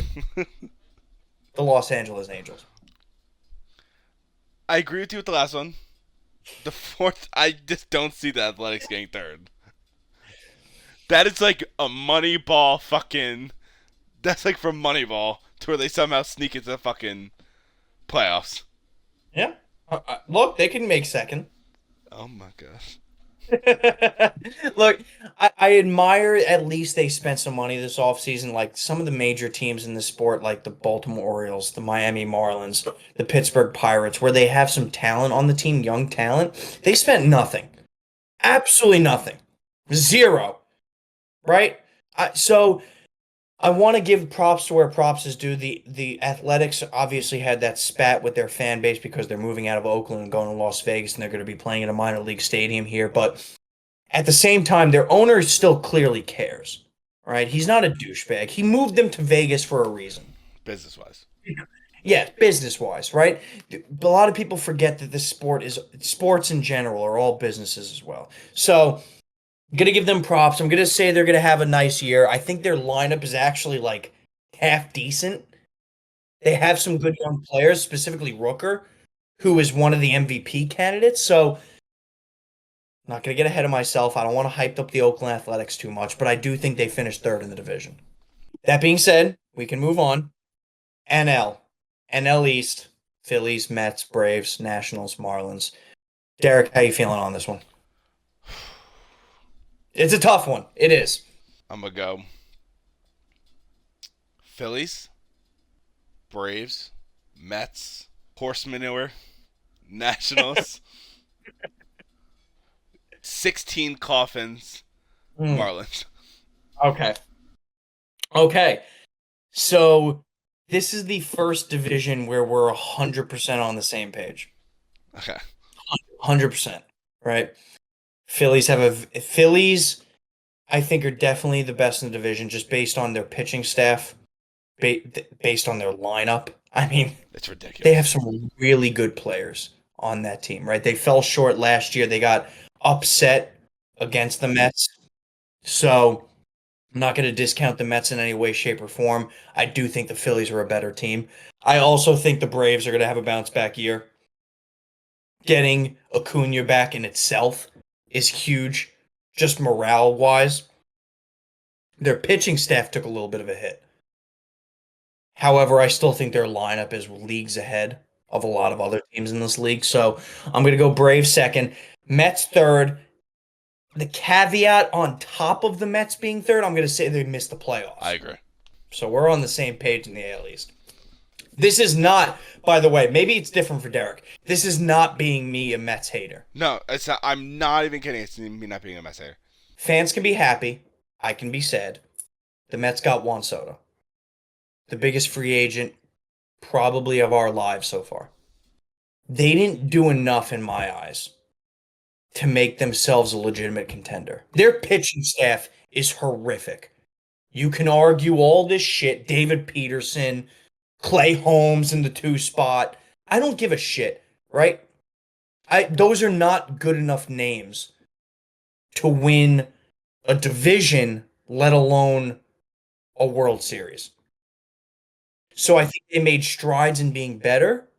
The Los Angeles Angels. I agree with you with the last one. The fourth, I just don't see the Athletics getting third. That is like a Moneyball fucking. That's like from Moneyball to where they somehow sneak into the fucking playoffs. Yeah. Look, they can make second. Oh my gosh. Look, I admire at least they spent some money this offseason. Like some of the major teams in the sport, like the Baltimore Orioles, the Miami Marlins, the Pittsburgh Pirates, where they have some talent on the team, young talent. They spent nothing. Absolutely nothing. Zero. Right? So I want to give props to where props is due. The Athletics obviously had that spat with their fan base because they're moving out of Oakland and going to Las Vegas, and they're going to be playing in a minor league stadium here. But at the same time, their owner still clearly cares, right? He's not a douchebag. He moved them to Vegas for a reason. Business-wise. Yeah, business-wise, right? A lot of people forget that this sports in general are all businesses as well. So I'm going to give them props. I'm going to say they're going to have a nice year. I think their lineup is actually like half decent. They have some good young players, specifically Rooker, who is one of the MVP candidates. So I'm not going to get ahead of myself. I don't want to hype up the Oakland Athletics too much, but I do think they finished third in the division. That being said, we can move on. NL East, Phillies, Mets, Braves, Nationals, Marlins. Derek, how you feeling on this one? It's a tough one. It is. I'm going to go Phillies, Braves, Mets, horse manure, Nationals, 16 coffins, Marlins. Okay. So this is the first division where we're 100% on the same page. Okay. 100%, right? Phillies, I think, are definitely the best in the division just based on their pitching staff, based on their lineup. I mean, it's ridiculous. They have some really good players on that team, right? They fell short last year. They got upset against the Mets. So I'm not going to discount the Mets in any way, shape, or form. I do think the Phillies are a better team. I also think the Braves are going to have a bounce back year. Getting Acuna back in itself is huge, just morale-wise. Their pitching staff took a little bit of a hit. However, I still think their lineup is leagues ahead of a lot of other teams in this league. So I'm going to go Braves second, Mets third. The caveat on top of the Mets being third, I'm going to say they missed the playoffs. I agree. So we're on the same page in the AL East. This is not, by the way, maybe it's different for Derek. This is not being me a Mets hater. No, it's not. I'm not even kidding. It's me not being a Mets hater. Fans can be happy. I can be sad. The Mets got Juan Soto, the biggest free agent probably of our lives so far. They didn't do enough in my eyes to make themselves a legitimate contender. Their pitching staff is horrific. You can argue all this shit, David Peterson, Clay Holmes in the 2 spot. I don't give a shit, right? Those are not good enough names to win a division, let alone a World Series. So I think they made strides in being better.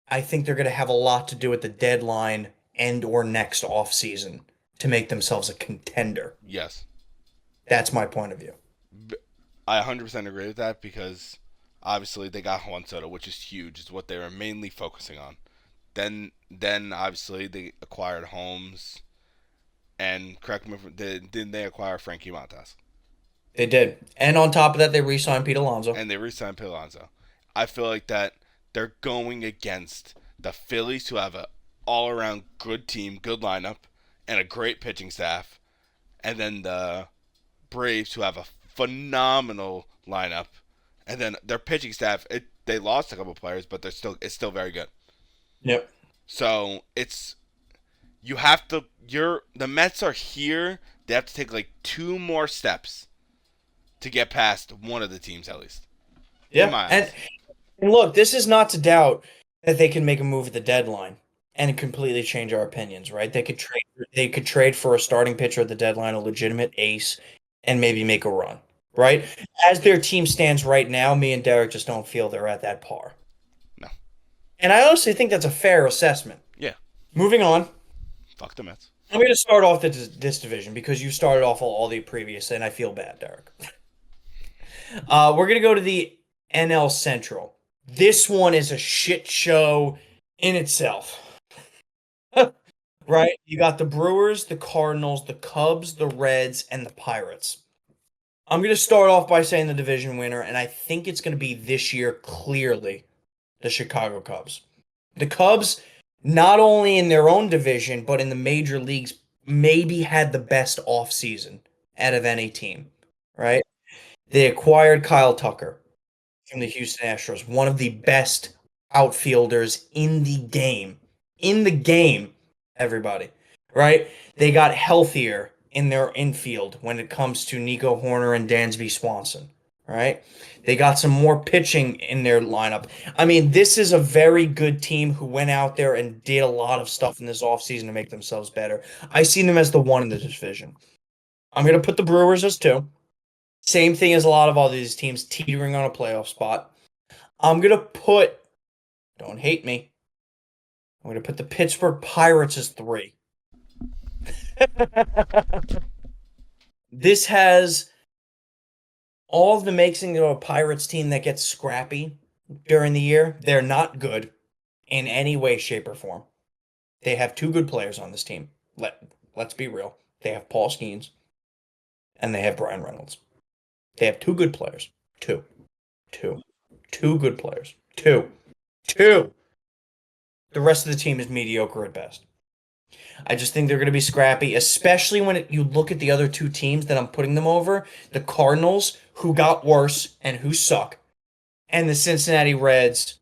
I think they're going to have a lot to do at the deadline and or next offseason to make themselves a contender. Yes. That's my point of view. I 100% agree with that because Obviously, they got Juan Soto, which is huge. Is what they were mainly focusing on. Then obviously they acquired Holmes, and correct me if didn't they acquire Frankie Montas? They did. And on top of that, they re-signed Pete Alonso. And they re-signed Pete Alonso. I feel like that they're going against the Phillies, who have a all-around good team, good lineup, and a great pitching staff, and then the Braves, who have a phenomenal lineup, and then their pitching staff. They lost a couple players, but it's still very good. Yep. So the Mets are here. They have to take like 2 more steps to get past one of the teams at least. Yeah. And look, this is not to doubt that they can make a move at the deadline and completely change our opinions, right? They could trade for a starting pitcher at the deadline, a legitimate ace, and maybe make a run, right? As their team stands right now, me and Derek just don't feel they're at that par. No. And I honestly think that's a fair assessment. Yeah. Moving on. Fuck the Mets. I'm going to start off this division because you started off all the previous, and I feel bad, Derek. We're going to go to the NL Central. This one is a shit show in itself. Right? You got the Brewers, the Cardinals, the Cubs, the Reds, and the Pirates. I'm going to start off by saying the division winner, and I think it's going to be this year clearly the Chicago Cubs. The Cubs, not only in their own division, but in the major leagues, maybe had the best offseason out of any team, right? They acquired Kyle Tucker from the Houston Astros, one of the best outfielders in the game. In the game, everybody, right? They got healthier in their infield when it comes to Nico Horner and Dansby Swanson, right? They got some more pitching in their lineup. I mean, this is a very good team who went out there and did a lot of stuff in this offseason to make themselves better. I see them as the one in the division. I'm going to put the Brewers as 2. Same thing as a lot of all these teams teetering on a playoff spot. I'm going to put, don't hate me, I'm going to put the Pittsburgh Pirates as 3. This has all of the making of a Pirates team that gets scrappy during the year. They're not good in any way, shape, or form. They have 2 good players on this team. Let's be real. They have Paul Skeens and they have Brian Reynolds. They have 2 good players. 2 good players. 2. The rest of the team is mediocre at best. I just think they're going to be scrappy, especially when you look at the other 2 teams that I'm putting them over. The Cardinals, who got worse and who suck, and the Cincinnati Reds,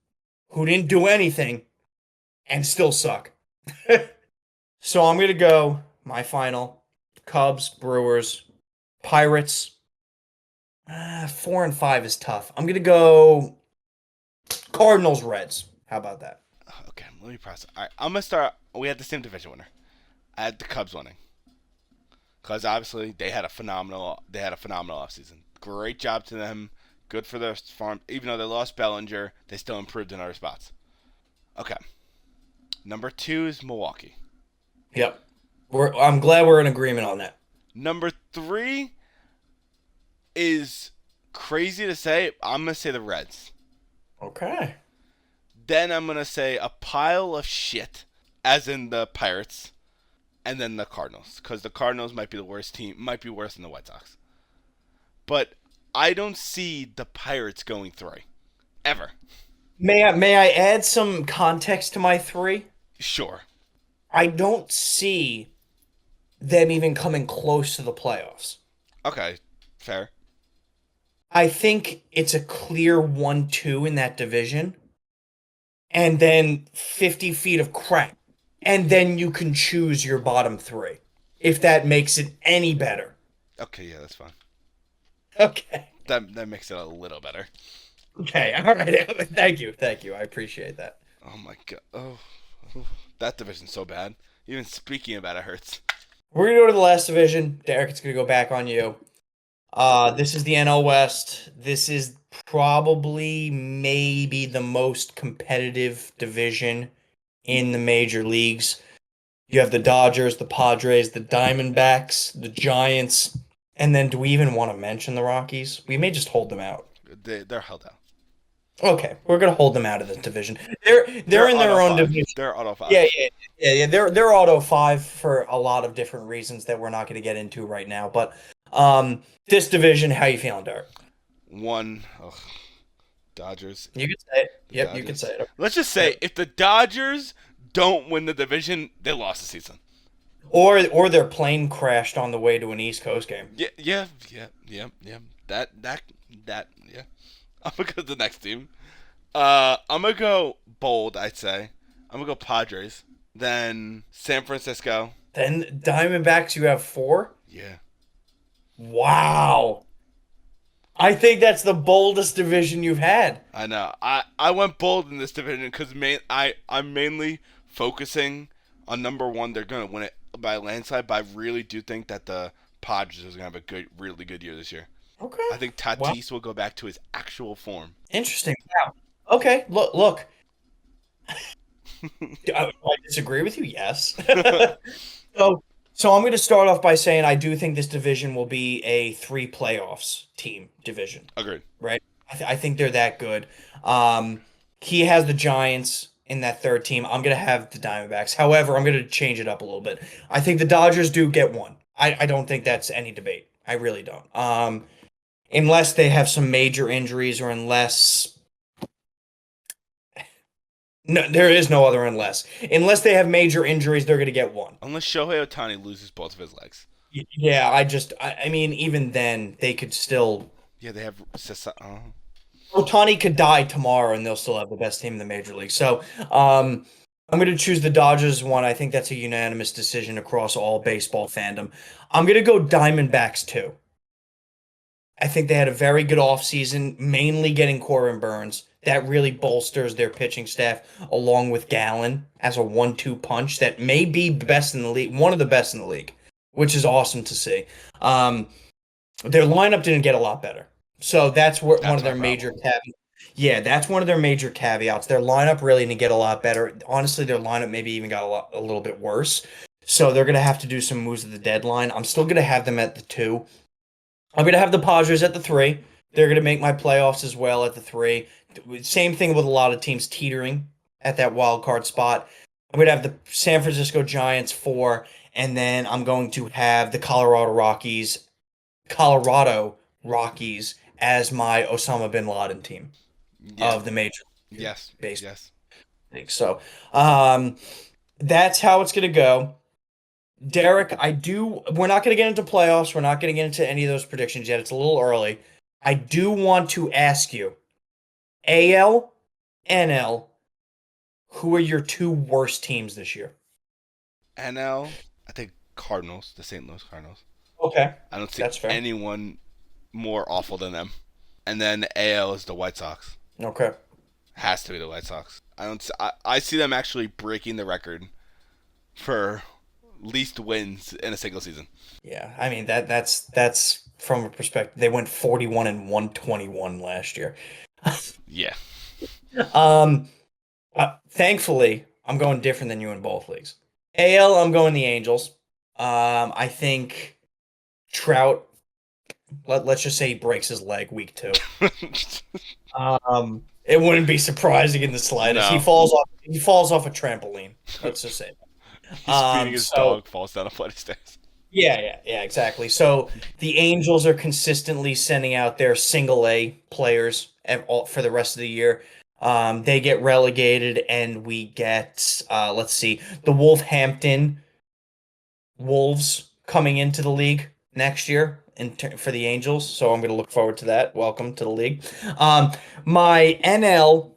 who didn't do anything and still suck. So I'm going to go, my final, Cubs, Brewers, Pirates. 4 and 5 is tough. I'm going to go Cardinals, Reds. How about that? Okay, let me process. All right, I'm going to start. We had the same division winner. I had the Cubs winning. Because obviously they had a phenomenal offseason. Great job to them. Good for their farm. Even though they lost Bellinger, they still improved in other spots. Okay. Number 2 is Milwaukee. Yep. I'm glad we're in agreement on that. Number 3 is crazy to say. I'm going to say the Reds. Okay. Then I'm going to say a pile of shit, as in the Pirates, and then the Cardinals. Because the Cardinals might be the worst team, might be worse than the White Sox. But I don't see the Pirates going 3. Ever. May I add some context to my 3? Sure. I don't see them even coming close to the playoffs. Okay, fair. I think it's a clear 1-2 in that division. And then 50 feet of crap. And then you can choose your bottom 3. If that makes it any better. Okay, yeah, that's fine. Okay. That makes it a little better. Okay, all right. Thank you. I appreciate that. Oh my god. Oh, that division's so bad. Even speaking about it hurts. We're going to go to the last division. Derek, it's going to go back on you. This is the NL West. This is probably maybe the most competitive division in the major leagues. You have the Dodgers, the Padres, the Diamondbacks, the Giants, and then do we even want to mention the Rockies? We may just hold them out. They're held out. Okay, we're gonna hold them out of this division. They're in their own division. They're auto 5. Yeah. They're auto 5 for a lot of different reasons that we're not going to get into right now. But this division, how you feeling, Derek? Dodgers. You can say it. Yep, Dodgers. you can say it. Let's just say if the Dodgers don't win the division, they lost the season. Or their plane crashed on the way to an East Coast game. Yeah. That. Yeah. I'm gonna go to the next team. I'm gonna go bold. I'd say I'm gonna go Padres. Then San Francisco. Then Diamondbacks, you have 4. Yeah. Wow. I think that's the boldest division you've had. I know. I went bold in this division because I'm mainly focusing on number 1. They're gonna win it by a landslide, but I really do think that the Padres is gonna have a really good year this year. Okay. I think Tatis will go back to his actual form. Interesting. Wow. Okay. Look. Do I disagree with you? Yes. So I'm going to start off by saying I do think this division will be a 3 playoffs team division. Agreed. Right? I think they're that good. He has the Giants in that third team. I'm going to have the Diamondbacks. However, I'm going to change it up a little bit. I think the Dodgers do get 1. I don't think that's any debate. I really don't. Unless they have some major injuries or unless... No, there is no other unless. Unless they have major injuries, they're going to get 1. Unless Shohei Ohtani loses both of his legs. Yeah, I mean, even then, they could still... Yeah, they have... Ohtani could die tomorrow, and they'll still have the best team in the major league. So, I'm going to choose the Dodgers 1. I think that's a unanimous decision across all baseball fandom. I'm going to go Diamondbacks 2. I think they had a very good offseason, mainly getting Corbin Burns. That really bolsters their pitching staff, along with Gallen as a 1-2 punch that may be best in the league, one of the best in the league, which is awesome to see. Their lineup didn't get a lot better, so that's one of their major caveats. Yeah, that's one of their major caveats. Their lineup really didn't get a lot better. Honestly, their lineup maybe even got a little bit worse. So they're going to have to do some moves at the deadline. I'm still going to have them at the 2. I'm going to have the Padres at the 3. They're going to make my playoffs as well at the 3. Same thing with a lot of teams teetering at that wild card spot. I'm going to have the San Francisco Giants 4, and then I'm going to have the Colorado Rockies as my Osama bin Laden team of the major baseball. Yes. So that's how it's going to go. Derek, we're not going to get into playoffs. We're not going to get into any of those predictions yet. It's a little early. I do want to ask you, AL, NL, who are your 2 worst teams this year? NL, I think Cardinals, the St. Louis Cardinals. Okay. I don't see anyone more awful than them. And then AL is the White Sox. Okay. Has to be the White Sox. I see them actually breaking the record for least wins in a single season. Yeah, I mean that's from a perspective. They went 41-121 last year. Yeah. Thankfully, I'm going different than you in both leagues. AL, I'm going the Angels. I think Trout. Let's just say he breaks his leg week 2. It wouldn't be surprising in the slightest. No. He falls off a trampoline. Let's just say that. He's feeding his dog, falls down a flight of stairs. Yeah, exactly. So the Angels are consistently sending out their single A players for the rest of the year. They get relegated, and we get, the Wolverhampton Wolves coming into the league next year for the Angels. So I'm going to look forward to that. Welcome to the league. My NL,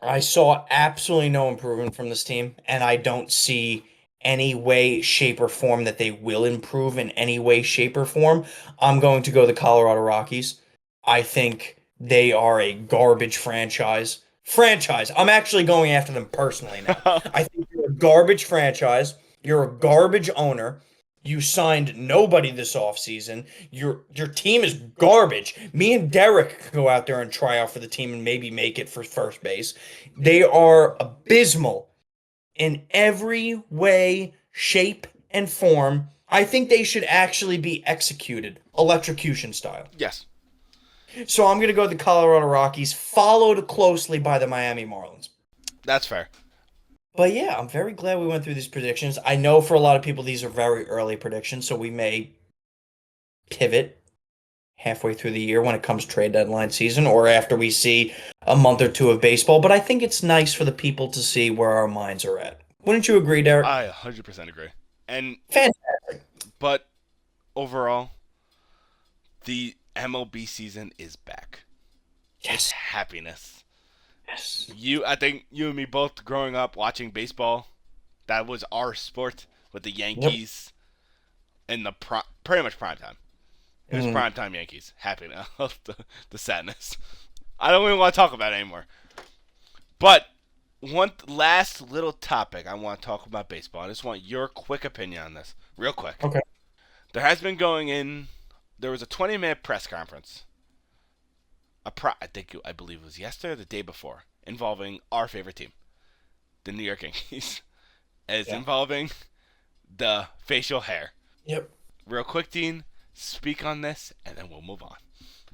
I saw absolutely no improvement from this team, and I don't see any way, shape, or form that they will improve in any way, shape, or form. I'm going to go the Colorado Rockies. I think they are a garbage franchise. I'm actually going after them personally now. I think you're a garbage franchise. You're a garbage owner. You signed nobody this offseason. Your team is garbage. Me and Derek can go out there and try out for the team and maybe make it for first base. They are abysmal in every way, shape, and form. I think they should actually be executed, electrocution style. Yes. So I'm going to go the Colorado Rockies, followed closely by the Miami Marlins. That's fair. But yeah, I'm very glad we went through these predictions. I know for a lot of people these are very early predictions, so we may pivot halfway through the year when it comes trade deadline season or after we see a month or two of baseball. But I think it's nice for the people to see where our minds are at. Wouldn't you agree, Derek? I 100% agree. And Fantastic. but overall, the MLB season is back. Yes. It's happiness. Yes. I think you and me both growing up watching baseball, that was our sport with the Yankees in the pretty much prime time. It was prime time Yankees. Happiness, the sadness. I don't even want to talk about it anymore. But one last little topic I want to talk about baseball. I just want your quick opinion on this, real quick. Okay. There was a 20-minute press conference. I believe it was yesterday or the day before, involving our favorite team, the New York Yankees. It's involving the facial hair. Yep. Real quick, Dean, speak on this, and then we'll move on.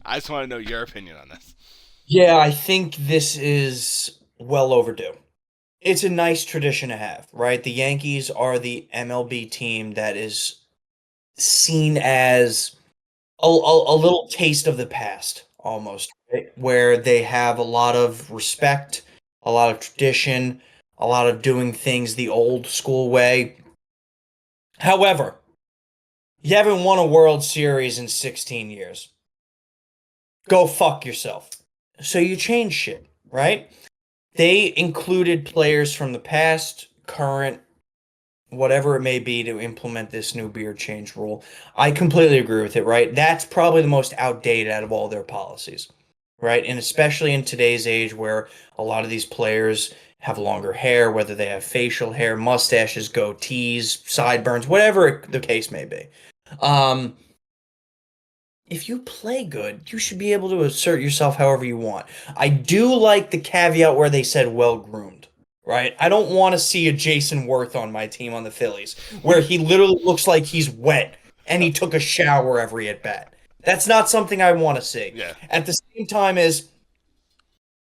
I just want to know your opinion on this. Yeah, I think this is well overdue. It's a nice tradition to have, right? The Yankees are the MLB team that is seen as a little taste of the past, almost, right? Where they have a lot of respect, a lot of tradition, a lot of doing things the old school way. However, you haven't won a World Series in 16 years. Go fuck yourself. So you change shit, right? They included players from the past, current, whatever it may be to implement this new beard change rule. I completely agree with it, right? That's probably the most outdated out of all their policies, right? And especially in today's age where a lot of these players have longer hair, whether they have facial hair, mustaches, goatees, sideburns, whatever the case may be. If you play good, you should be able to assert yourself however you want. I do like the caveat where they said well groomed, right? I don't want to see a Jason Worth on my team on the Phillies where he literally looks like he's wet and he took a shower every at bat. That's not something I want to see. Yeah. At the same time as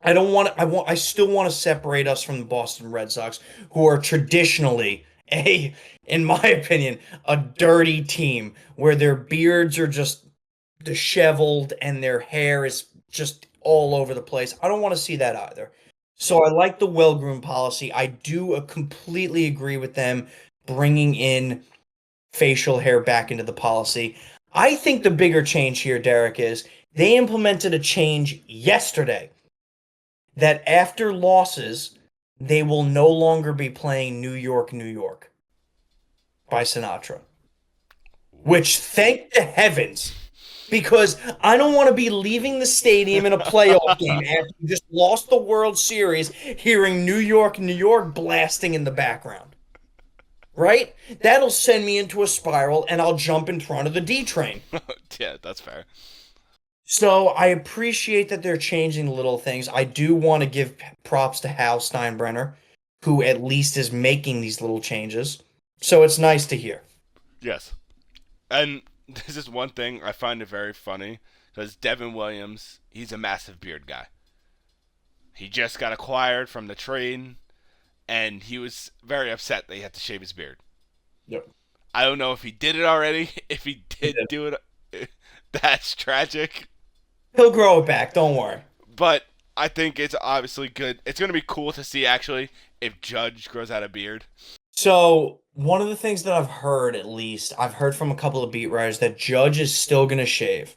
I still want to separate us from the Boston Red Sox, who are traditionally in my opinion, a dirty team where their beards are just disheveled and their hair is just all over the place. I don't want to see that either. So I like the well-groomed policy. I do completely agree with them bringing in facial hair back into the policy. I think the bigger change here, Derek, is they implemented a change yesterday that after losses, they will no longer be playing New York, New York by Sinatra. Which, thank the heavens, because I don't want to be leaving the stadium in a playoff game after you just lost the World Series hearing New York, New York blasting in the background. Right? That'll send me into a spiral and I'll jump in front of the D train. Yeah, that's fair. So I appreciate that they're changing the little things. I do want to give props to Hal Steinbrenner, who at least is making these little changes. So it's nice to hear. Yes. And this is one thing I find it very funny because Devin Williams, he's a massive beard guy. He just got acquired from the trade, and he was very upset that he had to shave his beard. Yep. I don't know if he did it already. If he did do it, that's tragic. He'll grow it back, don't worry. But I think it's obviously good. It's going to be cool to see, actually, if Judge grows out a beard. So, one of the things that I've heard, at least, I've heard from a couple of beat writers that Judge is still going to shave.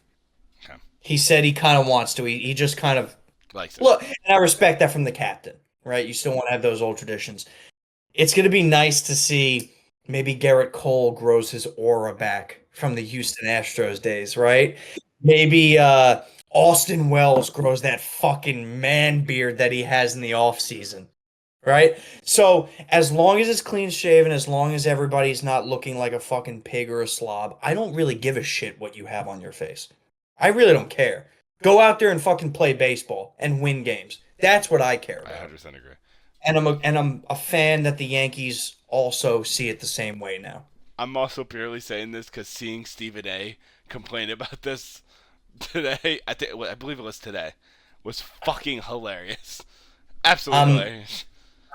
Okay. He said he kind of wants to. He just kind of Likes it. look, and I respect that from the captain, right? You still want to have those old traditions. It's going to be nice to see maybe Garrett Cole grows his aura back from the Houston Astros days, right? Maybe Austin Wells grows that fucking man beard that he has in the offseason. Right? So, as long as it's clean shaven, as long as everybody's not looking like a fucking pig or a slob, I don't really give a shit what you have on your face. I really don't care. Go out there and fucking play baseball and win games. That's what I care about. I 100% agree. And I'm a fan that the Yankees also see it the same way now. I'm also purely saying this because seeing Stephen A. complain about this today, I believe it was today, was fucking hilarious. Absolutely Um, hilarious.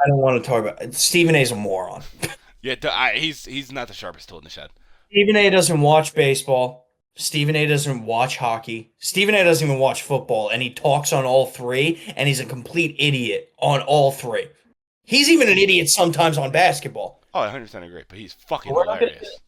I don't want to talk about it. Stephen A's a moron. Yeah, he's not the sharpest tool in the shed. Stephen A doesn't watch baseball. Stephen A doesn't watch hockey. Stephen A doesn't even watch football, and he talks on all three, and he's a complete idiot on all three. He's even an idiot sometimes on basketball. Oh, I 100% agree, but he's fucking But we're not going to hilarious.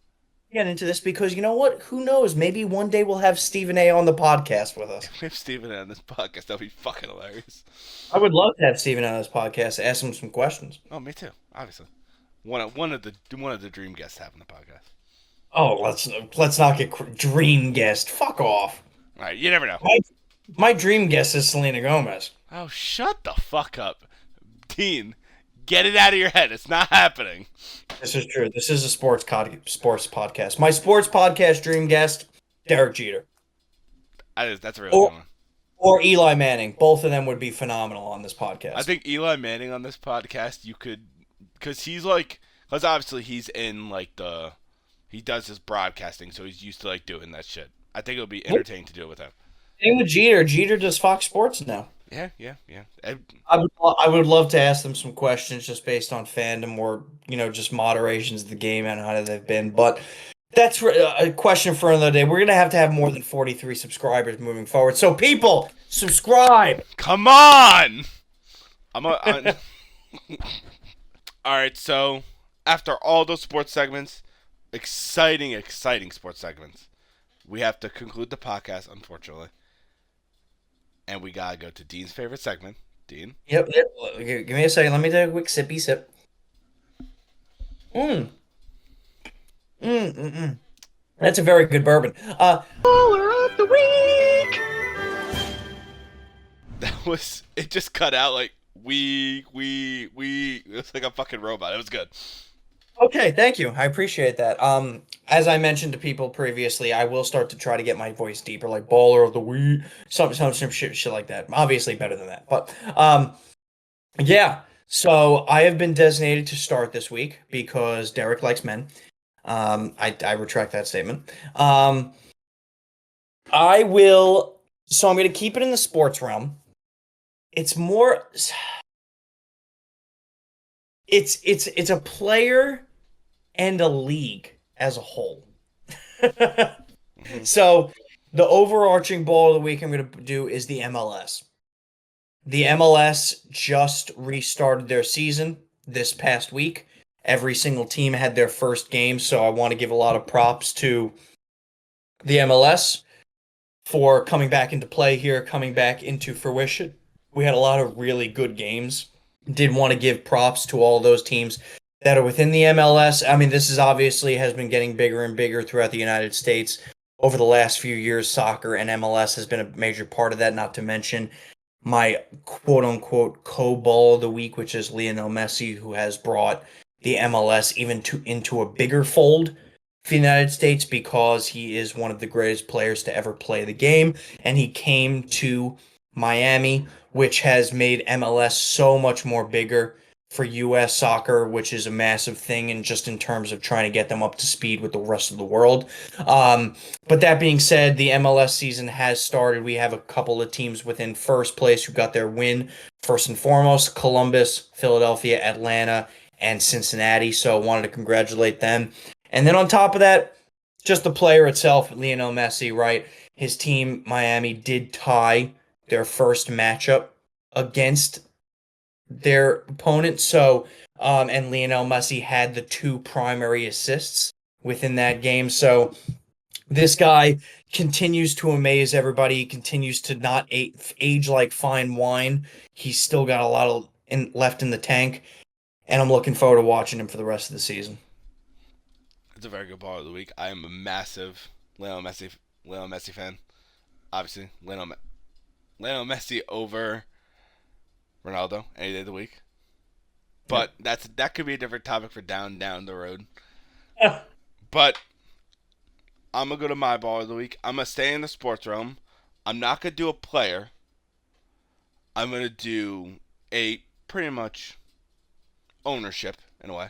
get into this because you know what? Who knows? Maybe one day we'll have Stephen A on the podcast with us. If Steven on this podcast, that'd be fucking hilarious. I would love to have Stephen on this podcast, ask him some questions. Oh, me too. Obviously, one of the dream guests having the podcast. Oh, let's not get dream guest. Fuck off. All right, you never know. My dream guest is Selena Gomez. Oh, shut the fuck up, Dean. Get it out of your head. It's not happening. This is true. This is a sports podcast. My sports podcast dream guest, Derek Jeter. That's a really good one. Or Eli Manning. Both of them would be phenomenal on this podcast. I think Eli Manning on this podcast, you could, because obviously he's in he does his broadcasting, so he's used to doing that shit. I think it would be entertaining to do it with him. Same with Jeter. Jeter does Fox Sports now. Yeah. I would love to ask them some questions just based on fandom or just moderations of the game and how they've been. But that's a question for another day. We're gonna have more than 43 subscribers moving forward. So people, subscribe. Come on. All right. So after all those sports segments, exciting sports segments, we have to conclude the podcast, unfortunately. And we gotta go to Dean's favorite segment. Dean? Yep. Give me a second. Let me take a quick sippy sip. That's a very good bourbon. Baller of the week. It just cut out we. It's like a fucking robot. It was good. Okay, thank you. I appreciate that. As I mentioned to people previously, I will start to try to get my voice deeper, like baller of the week, some shit like that. Obviously better than that, but yeah. So I have been designated to start this week because Derek likes men. I retract that statement. I will. So I'm going to keep it in the sports realm. It's more. It's a player and a league as a whole. So the overarching ball of the week I'm going to do is the MLS. The MLS just restarted their season this past week. Every single team had their first game, so I want to give a lot of props to the MLS for coming back into play here, coming back into fruition. We had a lot of really good games. Did want to give props to all those teams that are within the MLS. I mean, this is obviously has been getting bigger and bigger throughout the United States over the last few years. Soccer and MLS has been a major part of that, not to mention my quote-unquote co-ball of the week, which is Lionel Messi, who has brought the MLS even into a bigger fold for the United States because he is one of the greatest players to ever play the game, and he came to Miami, which has made MLS so much more bigger for U.S. soccer, which is a massive thing, and just in terms of trying to get them up to speed with the rest of the world. But that being said, the MLS season has started. We have a couple of teams within first place who got their win. First and foremost, Columbus, Philadelphia, Atlanta, and Cincinnati. So I wanted to congratulate them. And then on top of that, just the player itself, Lionel Messi, right? His team, Miami, did tie their first matchup against their opponent. So, and Lionel Messi had the 2 primary assists within that game. So this guy continues to amaze everybody. He continues to not age like fine wine. He's still got a lot left in the tank. And I'm looking forward to watching him for the rest of the season. It's a very good ball of the week. I am a massive Lionel Messi fan. Obviously, Lionel Messi over Ronaldo any day of the week. But that could be a different topic for down the road. But I'm going to go to my ball of the week. I'm going to stay in the sports realm. I'm not going to do a player. I'm going to do a pretty much ownership in a way.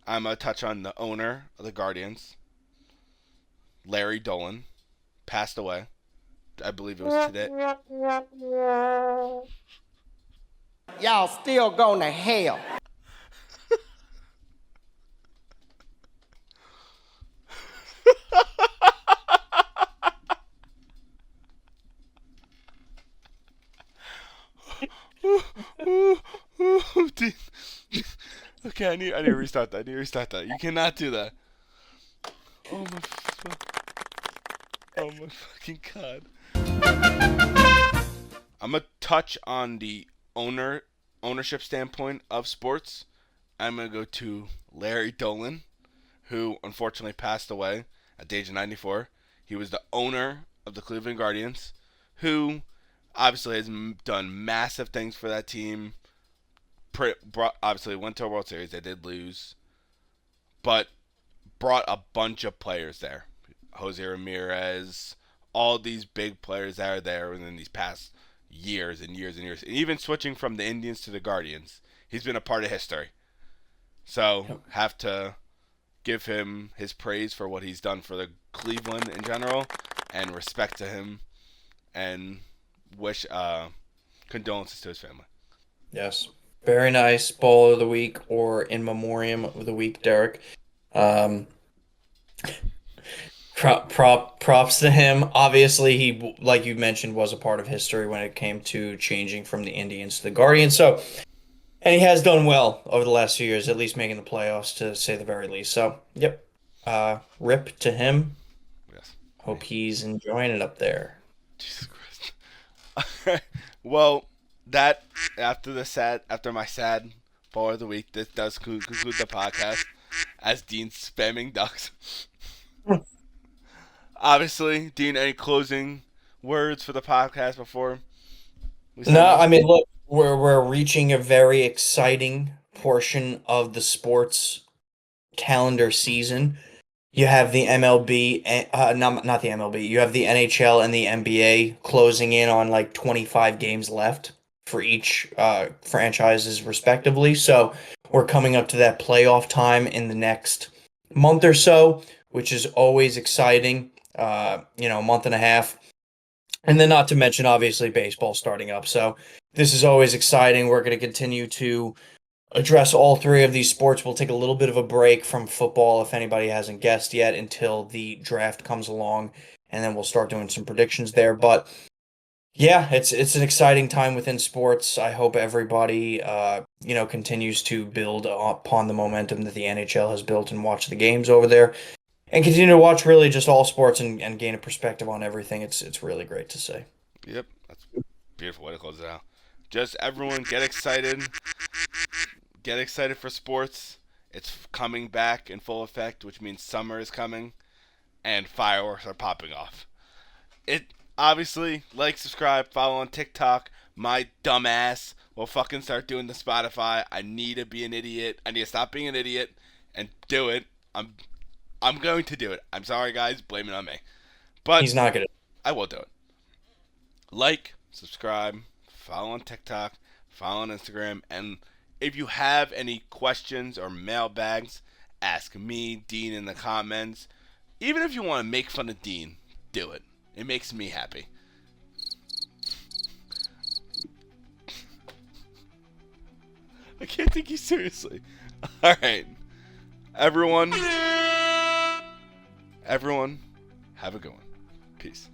I'm going to touch on the owner of the Guardians, Larry Dolan, passed away. I believe it was today. Y'all still going to hell. Okay, I need to restart that. You cannot do that. Oh my fucking god. I'm gonna touch on the ownership standpoint of sports. I'm gonna go to Larry Dolan, who unfortunately passed away at the age of 94. He was the owner of the Cleveland Guardians, who obviously has done massive things for that team. Obviously went to a World Series. They did lose, but brought a bunch of players there. Jose Ramirez, all these big players that are there within these past years and years and years. And even switching from the Indians to the Guardians, he's been a part of history. So have to give him his praise for what he's done for the Cleveland in general, and respect to him, and wish condolences to his family. Yes. Very nice. Ball of the week, or in memoriam of the week, Derek. Props to him. Obviously, he, like you mentioned, was a part of history when it came to changing from the Indians to the Guardians. So, and he has done well over the last few years, at least making the playoffs, to say the very least. So, yep. Rip to him. Yes. Hope he's enjoying it up there. Jesus Christ. Well, that after my sad ball of the week, this does conclude the podcast. As Dean spamming ducks. Obviously, Dean, any closing words for the podcast before we sign off? I mean, look, we're reaching a very exciting portion of the sports calendar season. You have the MLB, not the MLB. You have the NHL and the NBA closing in on like 25 games left for each franchises respectively. So we're coming up to that playoff time in the next month or so, which is always exciting. A month and a half. And then not to mention, obviously, baseball starting up. So this is always exciting. We're going to continue to address all three of these sports. We'll take a little bit of a break from football, if anybody hasn't guessed yet, until the draft comes along, and then we'll start doing some predictions there. But yeah, it's an exciting time within sports. I hope everybody continues to build upon the momentum that the NHL has built and watch the games over there, and continue to watch really just all sports and gain a perspective on everything. It's really great to see. Yep, that's a beautiful way to close it out. Just everyone get excited. Get excited for sports. It's coming back in full effect, which means summer is coming, and fireworks are popping off. It obviously, like, subscribe, follow on TikTok. My dumbass will fucking start doing the Spotify. I need to be an idiot. I need to stop being an idiot and do it. I'm going to do it. I'm sorry, guys. Blame it on me. But He's not gonna. I will do it. Like, subscribe, follow on TikTok, follow on Instagram, and if you have any questions or mailbags, ask me, Dean, in the comments. Even if you want to make fun of Dean, do it. It makes me happy. I can't take you seriously. Alright. Everyone, have a good one. Peace.